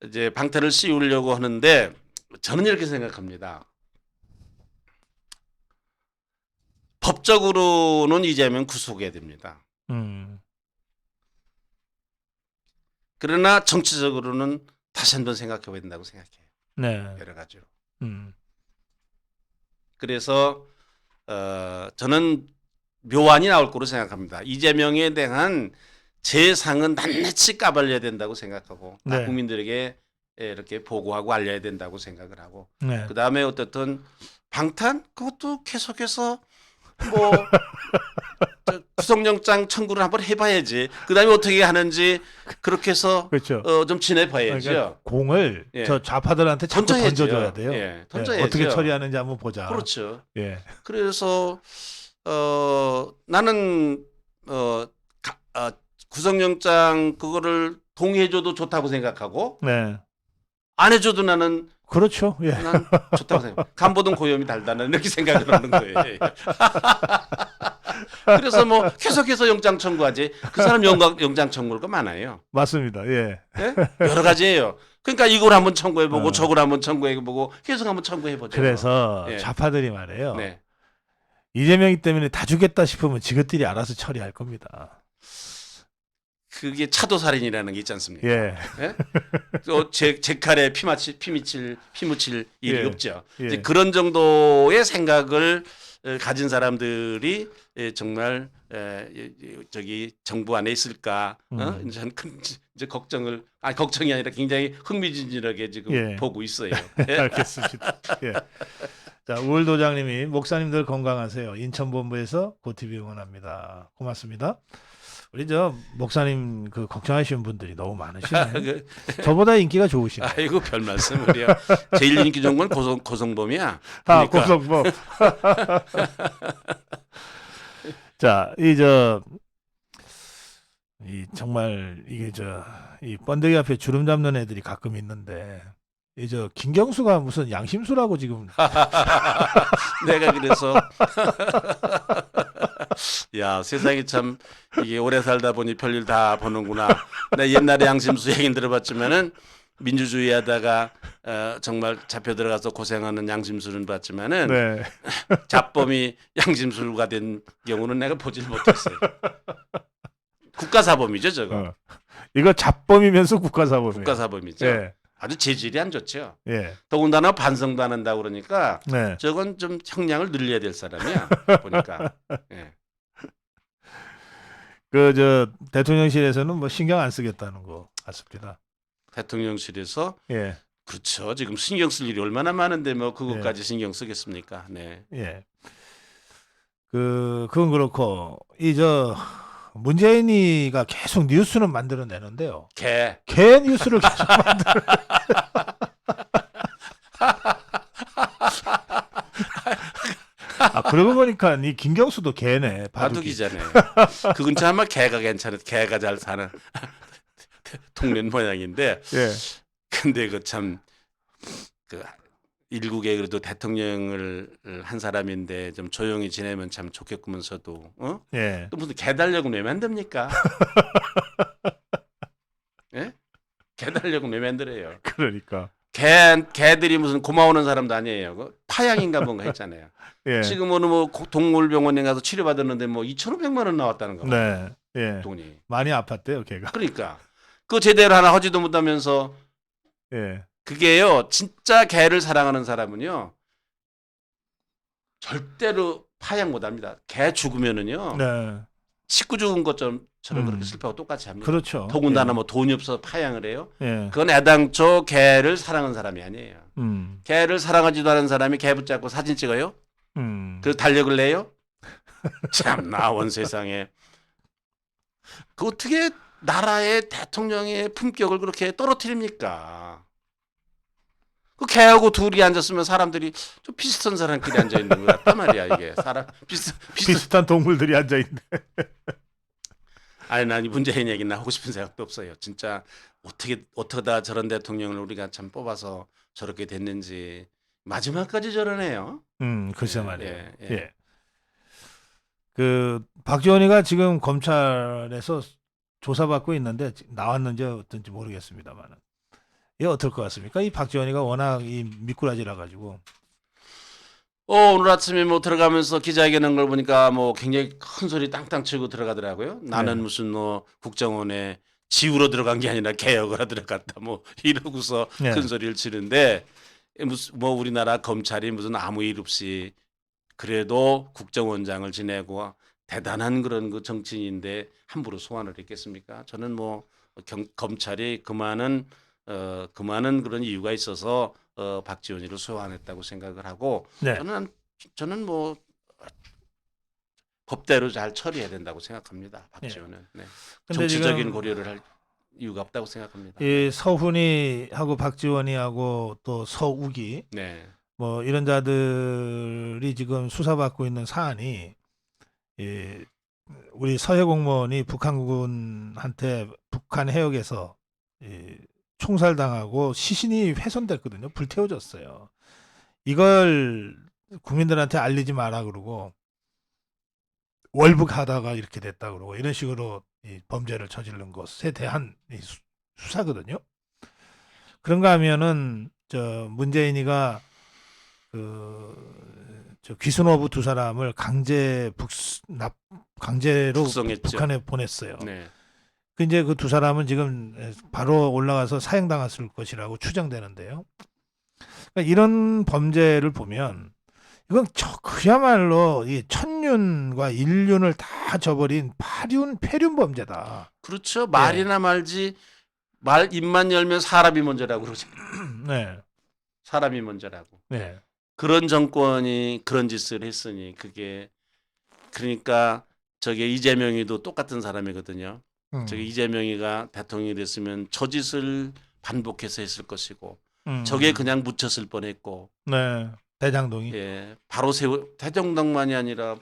이제 방탄을 씌우려고 하는데 저는 이렇게 생각합니다. 법적으로는 이재명 구속해야 됩니다. 그러나 정치적으로는 다시 한번 생각해봐야 된다고 생각해요. 네. 여러 가지로. 그래서 저는 묘안이 나올 거로 생각합니다. 이재명에 대한 재상은 낱낱이 까발려야 된다고 생각하고 네. 국민들에게 이렇게 보고하고 알려야 된다고 생각을 하고 네. 그다음에 어떻든 방탄 그것도 계속해서 뭐 구속영장 청구를 한번 해봐야지. 그다음에 어떻게 하는지 그렇게 해서 그렇죠. 좀 지내봐야죠. 그러니까 공을 예. 저 좌파들한테 자꾸 던져야죠. 던져줘야 돼요. 예, 던져야죠. 어떻게 처리하는지 한번 보자. 그렇죠. 예. 그래서 나는 구속영장 그거를 동의해줘도 좋다고 생각하고 네. 안 해줘도 나는 그렇죠. 예. 난 좋다고 생각. 간보던 고염이 달다는 이렇게 생각을 하는 거예요. 그래서 뭐 계속해서 영장 청구하지. 그 사람 영장 청구할 거 많아요. 맞습니다. 예. 네? 여러 가지예요. 그러니까 이걸 한번 청구해보고 저걸 한번 청구해보고 계속 한번 청구해보죠. 그래서 예. 좌파들이 말해요. 네. 이재명이 때문에 다 죽겠다 싶으면 지것들이 알아서 처리할 겁니다. 그게 차도살인이라는 게 있지 않습니까? 예. 예? 제 칼에 피 묻힐 일이 예. 없죠. 예. 이제 그런 정도의 생각을 가진 사람들이 정말 저기 정부 안에 있을까? 저는 큰 이제 걱정이 아니라 굉장히 흥미진진하게 지금 예. 보고 있어요. 알겠습니다. 예. 자, 우울 도장님이 목사님들 건강하세요. 인천본부에서 고TV 응원합니다. 고맙습니다. 우리 저 목사님 그 걱정하시는 분들이 너무 많으시네. 저보다 인기가 좋으시네. 아이고 별 말씀을요. 제일 인기 좋은 건 고성범이야. 아, 그러니까. 고성범. 자, 정말 이게 이 번데기 앞에 주름 잡는 애들이 가끔 있는데 김경수가 무슨 양심수라고 지금. 내가 그래서 야 세상이 참 이게 오래 살다 보니 별일 다 보는구나. 나 옛날에 양심수 얘기 들어봤지만은 민주주의 하다가 정말 잡혀 들어가서 고생하는 양심수는 봤지만은 네. 잡범이 양심수가 된 경우는 내가 보질 못했어요. 국가사범이죠 저거. 이거 잡범이면서 국가사범이에요. 국가사범이죠. 예. 아주 재질이 안 좋죠. 예. 더군다나 반성도 안 한다고 그러니까 네. 저건 좀 형량을 늘려야 될 사람이야 보니까. 예. 대통령실에서는 뭐 신경 안 쓰겠다는 거 같습니다. 대통령실에서 예. 그렇죠. 지금 신경 쓸 일이 얼마나 많은데 뭐 그것까지 신경 쓰겠습니까? 네. 예. 그건 그렇고 문재인이가 계속 뉴스는 만들어내는데요. 개 뉴스를 계속 만들어. 그러고 보니까 이 김경수도 개네. 바둑이잖아요. 그 근처 아마 개가 괜찮아. 개가 잘 사는 동네 모양인데. 예. 근데 그 참 일국에 그래도 대통령을 한 사람인데 좀 조용히 지내면 참 좋겠구면서도 예. 또 무슨 개 달력은 왜 만듭니까? 예? 개 달력은 왜 만들어요? 그러니까. 개들이 무슨 고마워하는 사람도 아니에요. 그 파양인가 뭔가 했잖아요. 예. 지금은 뭐 동물병원에 가서 치료받았는데 뭐 2,500만 원 나왔다는 거 봐요. 네. 예. 돈이. 많이 아팠대요, 걔가. 그러니까 그 제대로 하나 하지도 못하면서 예. 그게요. 진짜 개를 사랑하는 사람은요. 절대로 파양 못합니다. 개 죽으면은요. 네. 식구 죽은 것처럼 그렇게 음. 슬퍼하고 똑같이 합니다. 그렇죠. 더군다나 뭐 돈이 없어서 파양을 해요. 예. 그건 애당초 개를 사랑하는 사람이 아니에요. 음. 개를 사랑하지도 않은 사람이 개 붙잡고 사진 찍어요. 그래서 달력을 내요. 참나 원 세상에. 그 어떻게 나라의 대통령의 품격을 그렇게 떨어뜨립니까? 그 개하고 둘이 앉았으면 사람들이 좀 비슷한 사람끼리 앉아 있는 것 같단 말이야 이게 사람 비슷한 동물들이 앉아 있는데. 아니 난 이 문재인 얘기는 하고 싶은 생각도 없어요. 진짜 어떻게다 저런 대통령을 우리가 참 뽑아서 저렇게 됐는지 마지막까지 저러네요. 글쎄 예, 말이에요. 예, 예. 예. 그 박지원이가 지금 검찰에서 조사받고 있는데 나왔는지 어떤지 모르겠습니다만은. 이 어떨 것 같습니까? 이 박지원이가 워낙 이 미꾸라지라 가지고. 오늘 아침에 뭐 들어가면서 기자회견한 걸 보니까 뭐 굉장히 큰 소리 땅땅 치고 들어가더라고요. 나는 네. 무슨 뭐 국정원에 지우러 들어간 게 아니라 개혁을 하러 들어갔다 뭐 이러고서 네. 큰 소리를 치는데 무슨 뭐 우리나라 검찰이 무슨 아무 일 없이 그래도 국정원장을 지내고 대단한 그런 그 정치인인데 함부로 소환을 했겠습니까? 저는 뭐 검찰이 그만한 그런 이유가 있어서 박지원이를 소환했다고 생각을 하고 네. 저는 뭐 법대로 잘 처리해야 된다고 생각합니다. 박지원은 네. 근데 정치적인 지금 고려를 할 이유가 없다고 생각합니다. 이 서훈이하고 박지원이하고 또 서욱이 네, 뭐 이런 자들이 지금 수사받고 있는 사안이 이 우리 서해 공무원이 북한군한테 북한 해역에서 이 총살당하고 시신이 훼손됐거든요. 불태워졌어요. 이걸 국민들한테 알리지 마라 그러고 월북하다가 이렇게 됐다 그러고 이런 식으로 이 범죄를 저지른 것에 대한 이 수사거든요. 그런가 하면은 저 문재인이가 저 귀순어부 두 사람을 강제로 북송했죠. 북한에 보냈어요. 네, 그 이제 그 두 사람은 지금 바로 올라가서 사형당했을 것이라고 추정되는데요. 그러니까 이런 범죄를 보면 이건 그야말로 이 천륜과 인륜을 다 저버린 폐륜 범죄다. 그렇죠. 말이나 말지 말 입만 열면 사람이 먼저라고 그러죠. 네, 사람이 먼저라고. 네, 그런 정권이 그런 짓을 했으니 그게 그러니까 저게 이재명이도 똑같은 사람이거든요. 저게 이재명이가 대통령이 됐으면 저 짓을 반복해서 했을 것이고 저게 그냥 묻혔을 뻔했고 네, 대장동이. 예 바로 대정당만이 아니라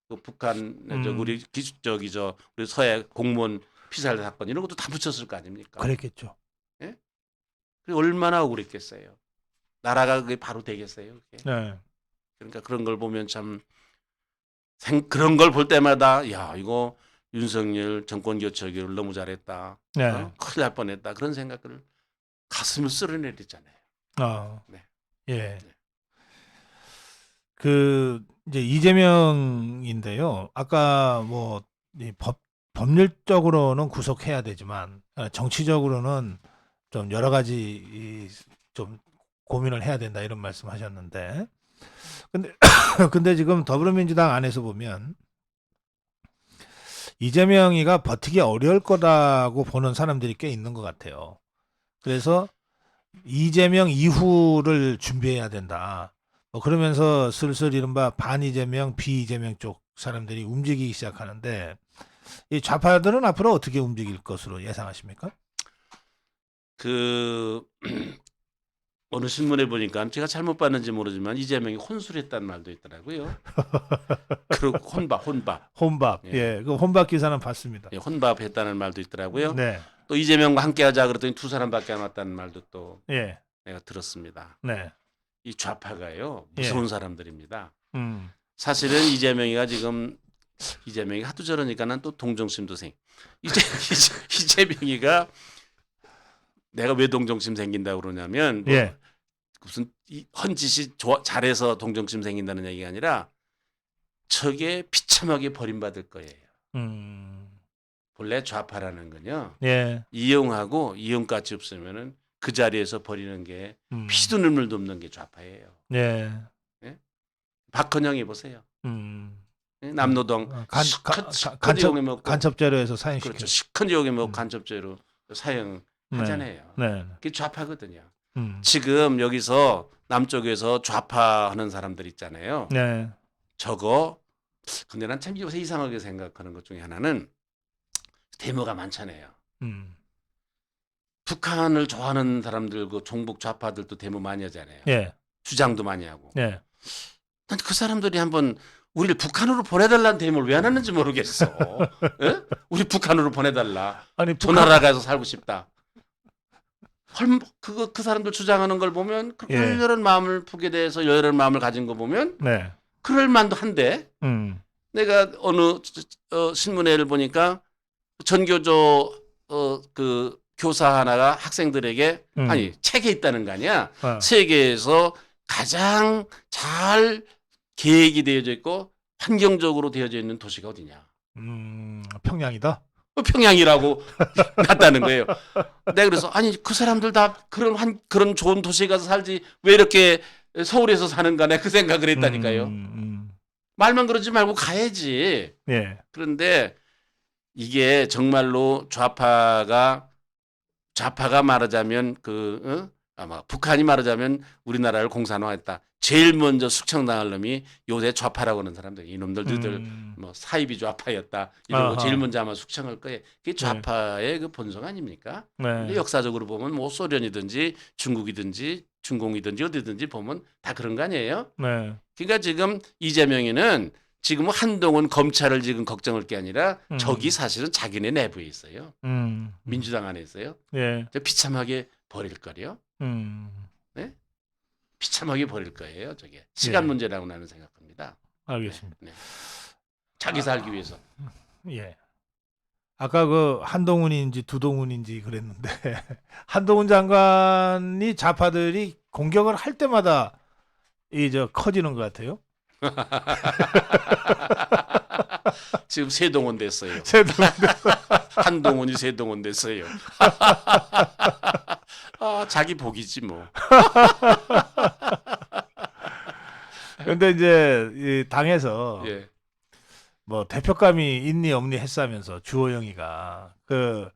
그 북한 우리 우리 서해 공무원 피살 사건 이런 것도 다 묻혔을 거 아닙니까? 그랬겠죠. 그게 얼마나 억울했겠어요. 나라가 그게 바로 되겠어요. 그게. 네, 그러니까 그런 걸 보면 참 그런 걸 볼 때마다 야 이거 윤석열 정권 교체를 너무 잘했다. 네, 큰일 날 뻔했다. 그런 생각을 가슴을 쓸어내리잖아요. 네. 예. 그 이제 이재명인데요. 아까 뭐 이 법률적으로는 구속해야 되지만 정치적으로는 좀 여러 가지 좀 고민을 해야 된다 이런 말씀하셨는데, 근데 지금 더불어민주당 안에서 보면 이재명이가 버티기 어려울 거라고 보는 사람들이 꽤 있는 것 같아요. 그래서 이재명 이후를 준비해야 된다. 뭐 그러면서 슬슬 이른바 반이재명, 비이재명 쪽 사람들이 움직이기 시작하는데 이 좌파들은 앞으로 어떻게 움직일 것으로 예상하십니까? 그 어느 신문에 보니까 제가 잘못 봤는지 모르지만 이재명이 혼술했다는 말도 있더라고요. 그리고 혼밥. 예, 그 혼밥 기사는 봤습니다. 예, 혼밥했다는 말도 있더라고요. 네, 또 이재명과 함께하자 그랬더니 두 사람밖에 안 왔다는 말도 또 예, 내가 들었습니다. 네, 이 좌파가요 예. 무서운 사람들입니다. 음. 사실은 이재명이 하도 저러니까는 또 동정심도 이재명이가 내가 왜 동정심 생긴다고 그러냐면 뭐 예. 무슨 헌짓이 잘해서 동정심 생긴다는 얘기가 아니라 저게 비참하게 버림받을 거예요. 본래 좌파라는 건요. 예. 이용하고 이용가치 없으면은 그 자리에서 버리는 게 피도 눈물도 없는 게 좌파예요. 예. 박헌영이 보세요. 음. 남노동 간첩죄로해서 사형시켜. 그렇죠. 시큰지옥에 뭐 간첩죄로 사형하잖아요. 네. 그게 좌파거든요. 음. 지금 여기서 남쪽에서 좌파하는 사람들 있잖아요. 네. 저거 근데 난 참 요새 이상하게 생각하는 것 중에 하나는 데모가 많잖아요. 북한을 좋아하는 사람들 그 종북 좌파들도 데모 많이 하잖아요. 예. 주장도 많이 하고. 예. 난 그 사람들이 한번 우리를 북한으로 보내달라는 데모를 왜 안 하는지 모르겠어. 예? 우리 북한으로 보내달라. 아니 저 나라 가서 살고 싶다. 그 사람들 주장하는 걸 보면 그렇게 예. 열렬한 마음을 품게 돼서 열렬한 마음을 가진 거 보면 네. 그럴 만도 한데 내가 어느 신문회를 보니까 전교조 그 교사 하나가 학생들에게 아니 책에 있다는 거 아니야. 세계에서 가장 잘 계획이 되어져 있고 환경적으로 되어져 있는 도시가 어디냐? 평양이다. 평양이라고 났다는 거예요. 내가 그래서 아니 그 사람들 다 그런 좋은 도시에 가서 살지 왜 이렇게 서울에서 사는가 내가 그 생각을 했다니까요. 말만 그러지 말고 가야지. 예. 그런데 이게 정말로 좌파가 말하자면 아마 북한이 말하자면 우리나라를 공산화했다. 제일 먼저 숙청당할 놈이 요새 좌파라고 하는 사람들, 이놈들들 뭐 사이비 좌파였다. 이러고 제일 먼저 아마 숙청할 거예요. 그게 좌파의 그 본성 아닙니까? 네. 근데 역사적으로 보면 뭐 소련이든지 중국이든지 중공이든지 어디든지 보면 다 그런 거 아니에요? 네. 그러니까 지금 이재명이는 지금 한동훈 검찰을 지금 걱정할 게 아니라 적이 사실은 자기네 내부에 있어요. 민주당 안에 있어요. 예. 비참하게 버릴 거요. 네? 비참하게 버릴 거예요. 저게 시간 예. 문제라고 나는 생각합니다. 알겠습니다. 네. 자기 살기 위해서. 예. 아까 그 한동훈인지 두동훈인지 그랬는데 한동훈 장관이 좌파들이 공격을 할 때마다 커지는 것 같아요. 지금 세동원 됐어요. 세동원 한동훈이 세동원 됐어요. 자기 복이지 뭐. 근데 이제 이 당에서 예. 뭐 대표감이 있니 없니 했으면서 주호영이가 그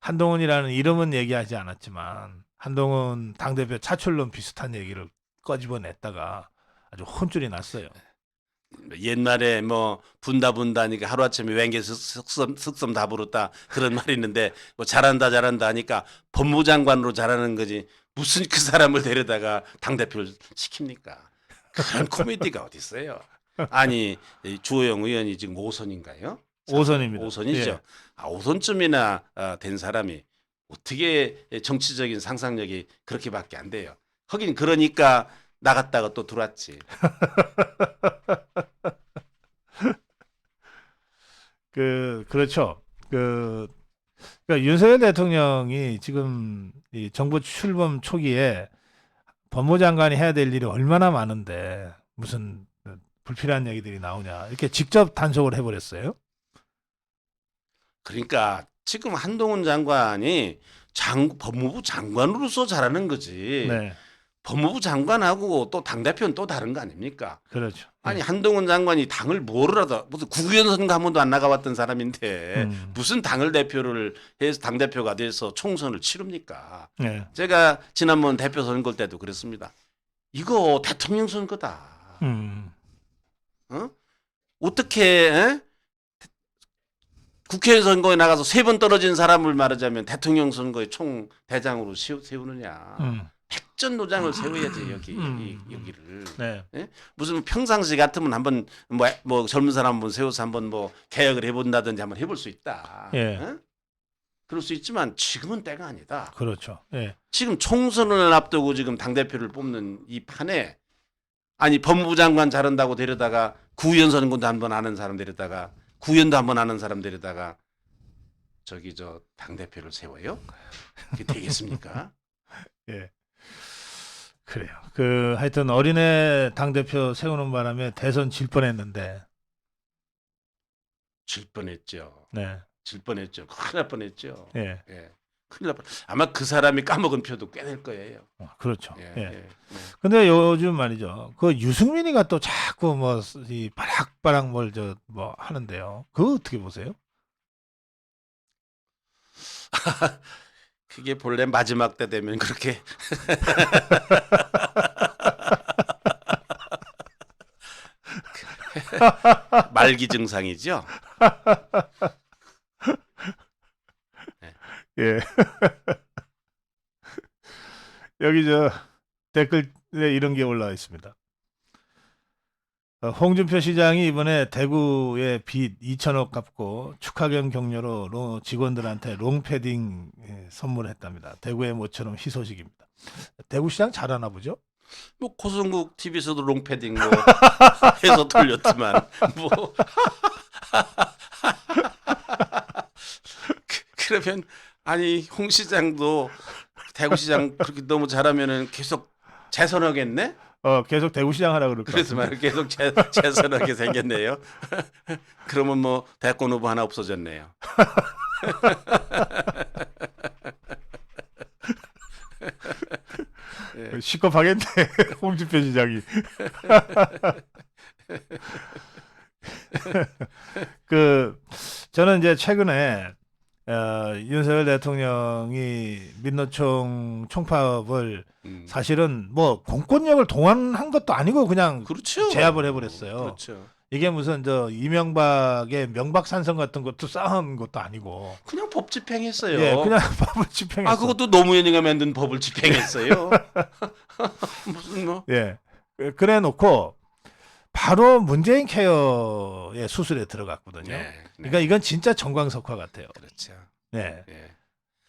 한동훈이라는 이름은 얘기하지 않았지만 한동훈 당대표 차출론 비슷한 얘기를 꺼집어냈다가 아주 혼쭐이 났어요. 옛날에 뭐 분다니까 하루아침에 웽게 쓱섬 다 부르다 그런 말이 있는데 뭐 잘한다 하니까 법무장관으로 잘하는 거지 무슨 그 사람을 데려다가 당대표를 시킵니까? 그런 코미디가 어디 있어요? 아니 주호영 의원이 지금 5선인가요? 5선입니다. 5선이죠. 예. 5선쯤이나 된 사람이 어떻게 정치적인 상상력이 그렇게밖에 안 돼요. 하긴 그러니까 나갔다가 또 들어왔지. 그렇죠. 그러니까 윤석열 대통령이 지금 이 정부 출범 초기에 법무장관이 해야 될 일이 얼마나 많은데 무슨 불필요한 얘기들이 나오냐 이렇게 직접 단속을 해버렸어요. 그러니까 지금 한동훈 장관이 법무부 장관으로서 잘하는 거지. 네, 법무부 장관하고 또 당대표는 또 다른 거 아닙니까? 그렇죠. 아니 한동훈 장관이 당을 뭐를 하다 무슨 국회의원 선거 한 번도 안 나가봤던 사람인데 무슨 당을 대표를 해서 당대표가 돼서 총선을 치릅니까? 네. 제가 지난번 대표 선거 때도 그랬습니다. 이거 대통령 선거다. 어떻게 국회의원 선거에 나가서 3번 떨어진 사람을 말하자면 대통령 선거의 총 대장으로 세우느냐. 백전노장을 세워야지 여기를. 네. 예? 무슨 평상시 같으면 한번 뭐 젊은 사람 한번 세워서 한번 뭐 개혁을 해본다든지 한번 해볼 수 있다. 예. 예? 그럴 수 있지만 지금은 때가 아니다. 그렇죠. 예. 지금 총선을 앞두고 지금 당대표를 뽑는 이 판에 아니 법무부 장관 자른다고 데려다가 구의원 선거도 한번 아는 사람 데려다가 구의원도 한번 아는 사람 데려다가 저기 저 당대표를 세워요? 그게 되겠습니까? 예. 그래요. 그 하여튼 어린애 당대표 세우는 바람에 대선 질 뻔했는데. 질 뻔했죠. 네. 질 뻔했죠. 큰일 날 뻔했죠. 예. 예. 큰일 날 뻔. 아마 그 사람이 까먹은 표도 꽤 될 거예요. 그렇죠. 예. 예. 예. 근데 요즘 말이죠. 그 유승민이가 또 자꾸 뭐 이 바락바락 뭘 저 뭐 하는데요. 그거 어떻게 보세요? 그게 본래 마지막 때 되면 그렇게 말기 증상이죠. 예. 여기 저 댓글에 이런 게 올라와 있습니다. 홍준표 시장이 이번에 대구에 빚 2천억 갚고 축하금 격려로 직원들한테 롱패딩 선물했답니다. 대구의 모처럼 희소식입니다. 대구시장 잘하나 보죠? 뭐 고성국 TV에서도 롱패딩 뭐 해서 돌렸지만 뭐 그러면 아니 홍 시장도 대구 시장 그렇게 너무 잘하면은 계속 재선하겠네? 계속 대구시장 하라 그럴 것 그래서 같습니다. 말 계속 재선하게 생겼네요. 그러면 뭐 대권 후보 하나 없어졌네요. 시겁하겠네. 홍준표 시장이. 그 저는 이제 최근에 윤석열 대통령이 민노총 총파업을 사실은 뭐 공권력을 동원한 것도 아니고 그냥 그렇죠. 제압을 해버렸어요. 그렇죠. 이게 무슨 저 이명박의 명박산성 같은 것도 쌓은 것도 아니고 그냥 법 집행했어요. 예, 그냥 법을 집행했어. 아 그것도 노무현이가 만든 법을 집행했어요. 무슨 뭐 예, 그래 놓고 바로 문재인 케어의 수술에 들어갔거든요. 네, 그러니까 이건 진짜 정광석화 같아요. 그렇죠. 네. 예.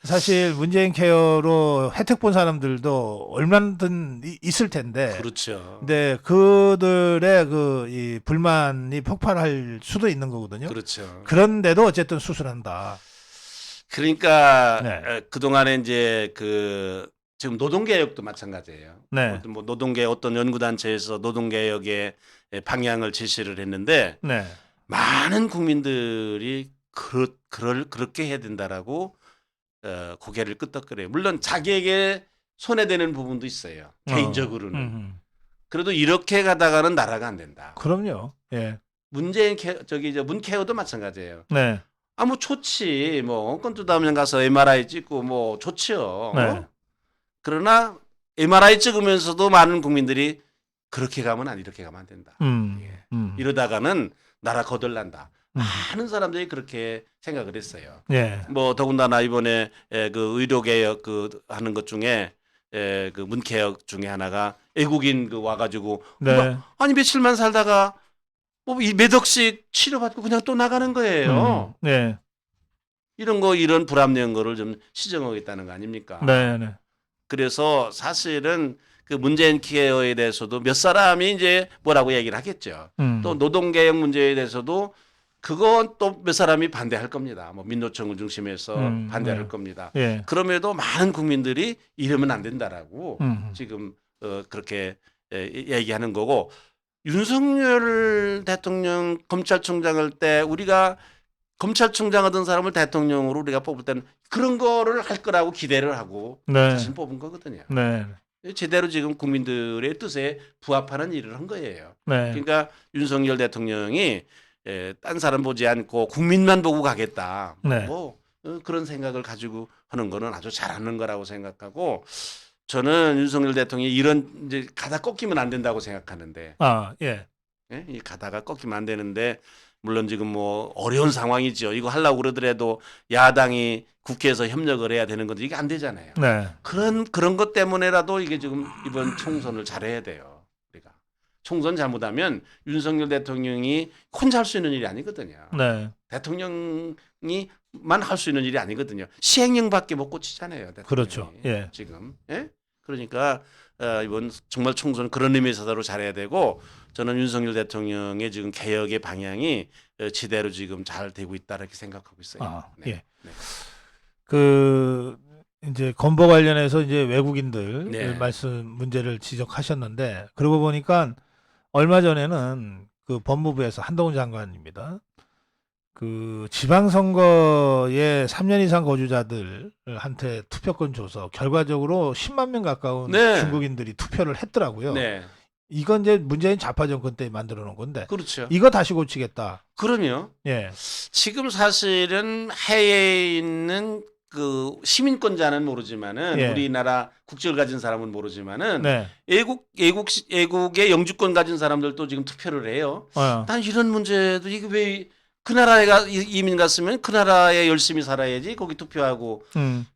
사실 문재인 케어로 혜택 본 사람들도 얼마든 있을 텐데, 그렇죠. 근데 그들의 그 이 불만이 폭발할 수도 있는 거거든요. 그렇죠. 그런데도 어쨌든 수술한다. 그러니까 네. 그 동안에 이제 그 지금 노동개혁도 마찬가지예요. 네, 뭐 노동개 어떤 연구단체에서 노동개혁의 방향을 제시를 했는데 네, 많은 국민들이 그렇게 해야 된다라고 고개를 끄덕거려요. 물론 자기에게 손해되는 부분도 있어요. 개인적으로는. 그래도 이렇게 가다가는 나라가 안 된다. 그럼요. 예, 문재인 저기 저 문케어도 마찬가지예요. 네, 아 뭐 좋지. 뭐 건투다면 가서 MRI 찍고 뭐 좋지요. 네. 그러나 MRI 찍으면서도 많은 국민들이 그렇게 가면 이렇게 가면 안 된다. 예. 이러다가는 나라 거덜난다. 많은 사람들이 그렇게 생각을 했어요. 예, 뭐 더군다나 이번에 그 의료개혁 그 하는 것 중에 그 문개혁 중에 하나가 외국인 그 와가지고 네, 아니 며칠만 살다가 뭐 몇 억씩 치료받고 그냥 또 나가는 거예요. 네, 이런 불합리한 거를 좀 시정하겠다는 거 아닙니까? 네, 네, 그래서 사실은 그 문재인 케어에 대해서도 몇 사람이 이제 뭐라고 얘기를 하겠죠. 또 노동개혁 문제에 대해서도 그건 또 몇 사람이 반대할 겁니다. 뭐 민노총을 중심해서 반대할 네. 겁니다. 예, 그럼에도 많은 국민들이 이러면 안 된다라고 지금 지금 그렇게 얘기하는 거고 윤석열 대통령 검찰총장을 때 우리가 검찰총장 하던 사람을 대통령으로 우리가 뽑을 때는 그런 거를 할 거라고 기대를 하고 네, 자신 뽑은 거거든요. 네, 제대로 지금 국민들의 뜻에 부합하는 일을 한 거예요. 네, 그러니까 윤석열 대통령이 딴 사람 보지 않고 국민만 보고 가겠다. 네. 뭐 그런 생각을 가지고 하는 거는 아주 잘하는 거라고 생각하고 저는 윤석열 대통령이 이런 이제 가다 꺾이면 안 된다고 생각하는데 예, 예? 이 가다가 꺾이면 안 되는데 물론 지금 뭐 어려운 상황이죠. 이거 하려고 그러더라도 야당이 국회에서 협력을 해야 되는 건데 이게 안 되잖아요. 네, 그런 것 때문에라도 이게 지금 이번 총선을 잘해야 돼요. 우리가 총선 잘못하면 윤석열 대통령이 혼자 할 수 있는 일이 아니거든요. 네. 대통령이만 할 수 있는 일이 아니거든요. 시행령밖에 못 고치잖아요. 대통령이. 그렇죠. 예. 지금. 예? 그러니까 이번 정말 총선 그런 의미에서도 잘해야 되고 저는 윤석열 대통령의 지금 개혁의 방향이 지대로 지금 잘 되고 있다 이렇게 생각하고 있어요. 아, 네. 예. 네. 그 이제 건보 관련해서 이제 외국인들 네. 말씀 문제를 지적하셨는데 그러고 보니까 얼마 전에는 그 법무부에서 한동훈 장관입니다. 그 지방선거에 3년 이상 거주자들한테 투표권 줘서 결과적으로 10만 명 가까운 네. 중국인들이 투표를 했더라고요. 네. 이건 이제 문재인 좌파 정권 때 만들어 놓은 건데 그렇죠. 이거 다시 고치겠다. 그럼요. 예. 지금 사실은 해외에 있는 그 시민권자는 모르지만은 예. 우리나라 국적을 가진 사람은 모르지만은 네. 애국의 영주권 가진 사람들도 지금 투표를 해요. 어. 난 이런 문제도 이게 왜 그 나라에 이민 갔으면 그 나라에 열심히 살아야지 거기 투표하고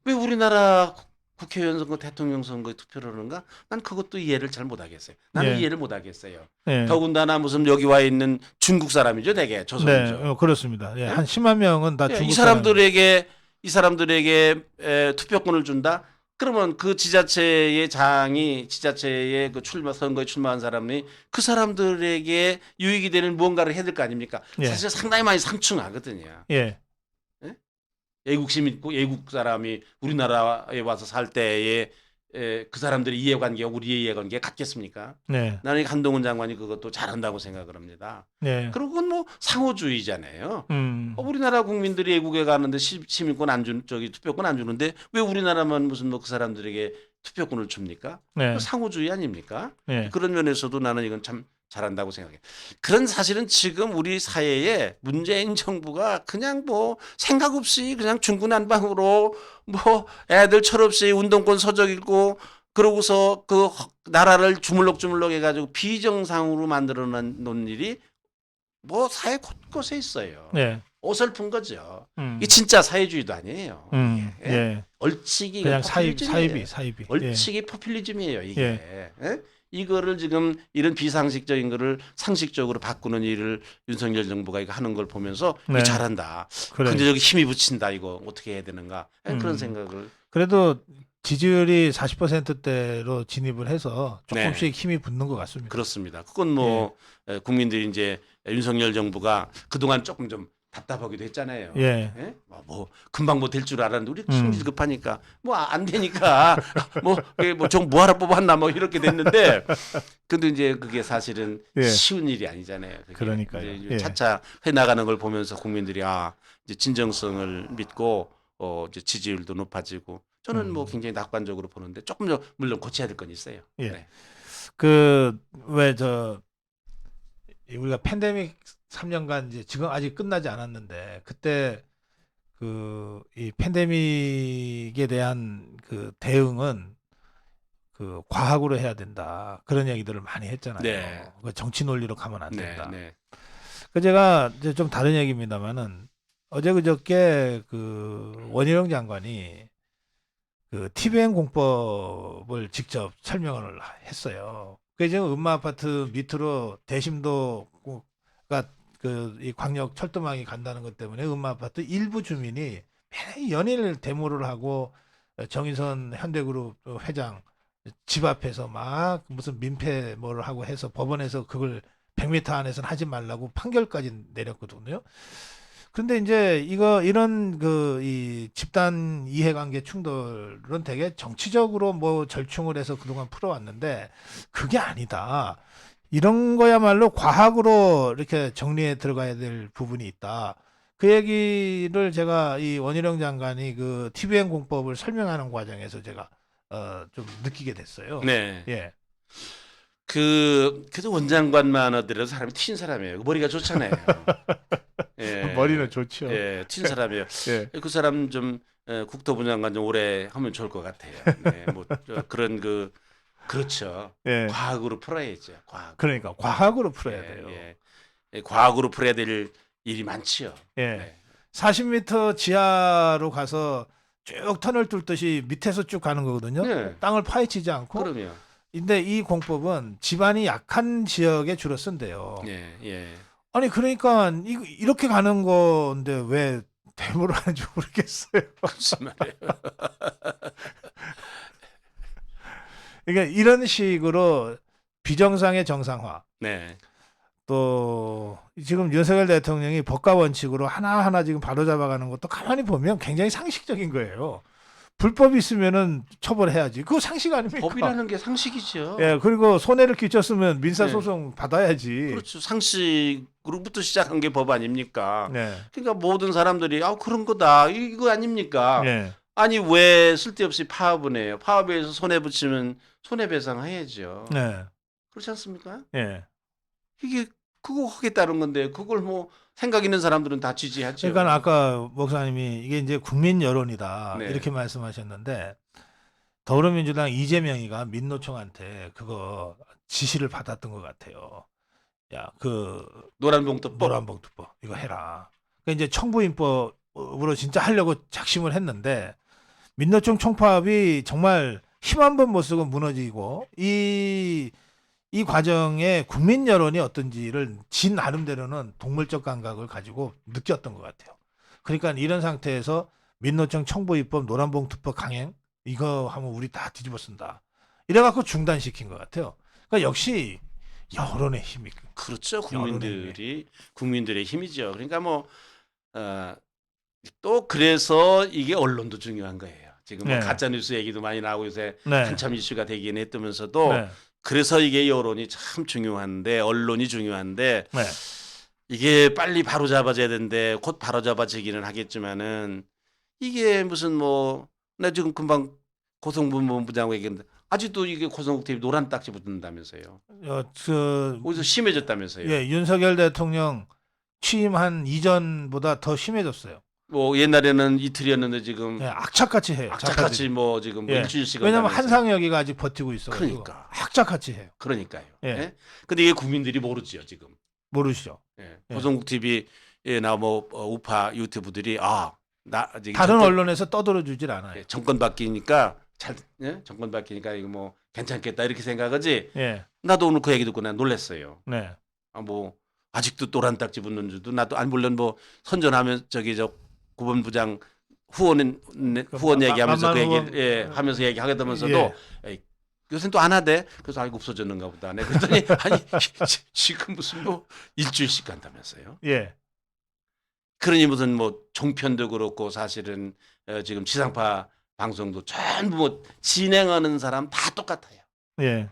왜 우리나라 국회의원 선거, 대통령 선거에 투표를 하는가? 난 그것도 이해를 잘 못하겠어요. 나는 예. 이해를 못하겠어요. 예. 더군다나 무슨 여기 와 있는 중국 사람이죠, 대개 네. 조선이죠. 그렇습니다. 예. 네? 한 10만 명은 다 예, 중국 이 사람들에게 투표권을 준다. 그러면 그 지자체의 그 선거에 출마한 사람이 그 사람들에게 유익이 되는 무언가를 해야 될 거 아닙니까? 예. 사실 상당히 많이 상충하거든요. 예. 애국 시민, 애국 사람이 우리나라에 와서 살 때에 그 사람들의 이해관계와 우리의 이해관계가 같겠습니까? 네. 나는 한동훈 장관이 그것도 잘한다고 생각을 합니다. 네. 그리고 그건 뭐 상호주의잖아요. 음. 우리나라 국민들이 애국에 가는데 시민권 안 준, 투표권 안 주는데 왜 우리나라만 무슨 뭐 그 사람들에게 투표권을 줍니까? 네. 상호주의 아닙니까? 네. 그런 면에서도 나는 이건 참 잘한다고 생각해. 그런 사실은 지금 우리 사회에 문재인 정부가 그냥 뭐 생각 없이 그냥 중구난방으로 뭐 애들 철없이 운동권 서적이고 그러고서 그 나라를 주물럭주물럭 해가지고 비정상으로 만들어 놓은 일이 뭐 사회 곳곳에 있어요. 네. 어설픈 거죠. 이게 진짜 사회주의도 아니에요. 이게. 예. 얼치기 그냥 포퓰리즘이에요. 사이비. 얼치기 포퓰리즘이에요, 이게. 예? 이거를 지금 이런 비상식적인 거를 상식적으로 바꾸는 일을 윤석열 정부가 이거 하는 걸 보면서 네. 이거 잘한다. 그래. 근데 저기 힘이 붙인다. 이거 어떻게 해야 되는가. 그런 생각을. 그래도 지지율이 40%대로 진입을 해서 조금씩 힘이 붙는 것 같습니다. 그렇습니다. 그건 뭐 국민들이 이제 윤석열 정부가 그동안 조금 좀 답답하기도 했잖아요. 예. 예? 뭐 금방 뭐 될 줄 알았는데 우리 성질 급하니까 뭐 안 되니까 뭐좀 뭐하러 뽑았나 뭐 이렇게 됐는데 근데 이제 그게 사실은 예. 쉬운 일이 아니잖아요. 그게. 그러니까요. 이제 예. 차차 해 나가는 걸 보면서 국민들이 이제 진정성을 믿고 이제 지지율도 높아지고 저는 뭐 굉장히 낙관적으로 보는데 조금 더 물론 고쳐야 될 건 있어요. 예. 네. 우리가 팬데믹 3년간 이제 지금 아직 끝나지 않았는데 그때 이 팬데믹에 대한 그 대응은 그 과학으로 해야 된다 그런 얘기들을 많이 했잖아요. 네. 그 정치 논리로 가면 안 된다. 네. 그 제가 이제 좀 다른 얘기입니다만은 어제 그저께 그 원희룡 장관이 그 TVN 공법을 직접 설명을 했어요. 그 지금 음마 아파트 밑으로 대심도가 이 광역 철도망이 간다는 것 때문에 음마 아파트 일부 주민이 매일 연일 데모를 하고 정의선 현대그룹 회장 집 앞에서 막 무슨 민폐 뭐를 하고 해서 법원에서 그걸 100m 안에서는 하지 말라고 판결까지 내렸거든요. 그런데 이제 이런 이 집단 이해관계 충돌은 되게 정치적으로 뭐 절충을 해서 그동안 풀어왔는데 그게 아니다. 이런 거야말로 과학으로 이렇게 정리해 들어가야 될 부분이 있다. 그 얘기를 제가 이 원희룡 장관이 그 TVN 공법을 설명하는 과정에서 제가 좀 느끼게 됐어요. 네. 예. 그래도 원장관만 하더라도 사람이 튄 사람이에요. 머리가 좋잖아요. 예. 머리는 좋죠. 예, 튄 사람이에요. 예. 그 사람 좀 국토부 장관 좀 오래 하면 좋을 것 같아요. 네, 뭐 그런 그렇죠. 예. 과학으로 풀어야죠. 그러니까 과학으로 풀어야 돼요. 예, 과학으로 풀어야 될 일이 많지요. 예. 네. 40m 지하로 가서 쭉 터널 뚫듯이 밑에서 쭉 가는 거거든요. 네. 땅을 파헤치지 않고. 그럼요. 근데 이 공법은 집안이 약한 지역에 주로 쓴대요. 예, 예. 아니 그러니까 이렇게 가는 건데 왜 대모를 하는지 모르겠어요. 무슨 말이에요? 그러니까 이런 식으로 비정상의 정상화. 네. 또 지금 윤석열 대통령이 법과 원칙으로 하나하나 지금 바로잡아가는 것도 가만히 보면 굉장히 상식적인 거예요. 불법이 있으면은 처벌해야지. 그거 상식 아닙니까? 법이라는 게 상식이죠. 예, 그리고 손해를 끼쳤으면 민사 네. 소송 받아야지. 그렇죠. 상식으로부터 시작한 게 법 아닙니까? 네. 그러니까 모든 사람들이 그런 거다. 이거 아닙니까? 예. 아니 왜 쓸데없이 파업을 해요? 파업에 의해서 손해 붙이면 손해배상해야죠. 네. 그렇지 않습니까? 예. 이게 그거 하겠다는 건데 그걸 뭐 생각 있는 사람들은 다 지지하죠. 그러니까 아까 목사님이 이게 이제 국민 여론이다 네. 이렇게 말씀하셨는데 더불어민주당 이재명이가 민노총한테 그거 지시를 받았던 것 같아요. 야, 그 노란봉투법. 노란봉투법 이거 해라. 그러니까 이제 청부인법으로 진짜 하려고 작심을 했는데 민노총 총파업이 정말 힘 한 번 못 쓰고 무너지고 이 과정에 국민 여론이 어떤지를 진 나름대로는 동물적 감각을 가지고 느꼈던 것 같아요. 그러니까 이런 상태에서 민노총 청부입법 노란봉투법 강행 이거 하면 우리 다 뒤집어 쓴다. 이래갖고 중단시킨 것 같아요. 그러니까 역시 여론의 힘이 그렇죠. 여론의 국민들의 힘이죠. 그러니까 또 그래서 이게 언론도 중요한 거예요. 지금 뭐 네. 가짜 뉴스 얘기도 많이 나오고 요새 네. 한참 이슈가 되긴 했다면서도 네. 그래서 이게 여론이 참 중요한데 언론이 중요한데 네. 이게 빨리 바로 잡아져야 되는데 곧 바로 잡아지기는 하겠지만은 이게 무슨 나 지금 금방 고성본부장하고 얘기했는데 아직도 이게 고성국 TV 노란 딱지 붙는다면서요. 거기서 심해졌다면서요. 예, 윤석열 대통령 취임한 이전보다 더 심해졌어요. 뭐 옛날에는 이틀이었는데 지금 예, 악착같이 해요. 악착같이 작가들이. 지금 예. 일주일씩 왜냐면 한다면서요. 한상혁이가 아직 버티고 있어가지고 그러니까. 악착같이 해요. 그러니까요. 예. 예. 근데 이게 국민들이 모르지요 지금. 모르시죠? 예. 예. 고성국 TV에 나 우파 유튜브들이 다른 언론에서 떠들어 주질 않아요. 정권 바뀌니까 정권 바뀌니까 이거 뭐 괜찮겠다 이렇게 생각하지. 예. 나도 오늘 그 얘기 듣고 난 놀랐어요. 네. 아직도 노란 딱지 붙는 줄도 나도 물론 선전하면 구본부장 후원 얘기하면서 그 만만 얘기 하면서 얘기하겠다면서도 예. 요새는 또 안 하대. 그래서 없어졌는가 보다. 네. 그랬더니 아니 지금 무슨 일주일씩 간다면서요. 예. 그러니 무슨 종편도 그렇고 사실은 지금 지상파 방송도 전부 진행하는 사람 다 똑같아요. 예.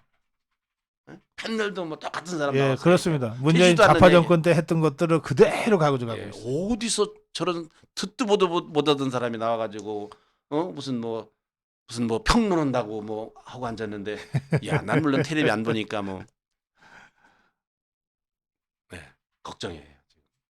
패널도 똑같은 사람 예, 나왔어요. 그렇습니다. 문재인 되지도 않는 좌파 얘기. 정권 때 했던 것들을 그대로 가지고 가고 있어요. 어디서 저런 듣도 보도 못하던 사람이 나와가지고 무슨 평론한다고 하고 앉았는데 야, 난 물론 텔레비 안 보니까 걱정이에요.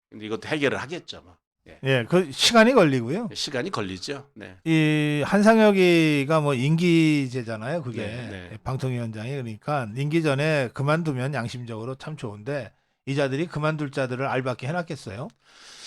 근데 이것도 해결을 하겠죠. 예, 그 시간이 걸리고요. 시간이 걸리죠. 네. 이 한상혁이가 임기제잖아요. 그게 네. 방통위원장이 그러니까 임기 전에 그만두면 양심적으로 참 좋은데 이 자들이 그만둘 자들을 알받게 해놨겠어요.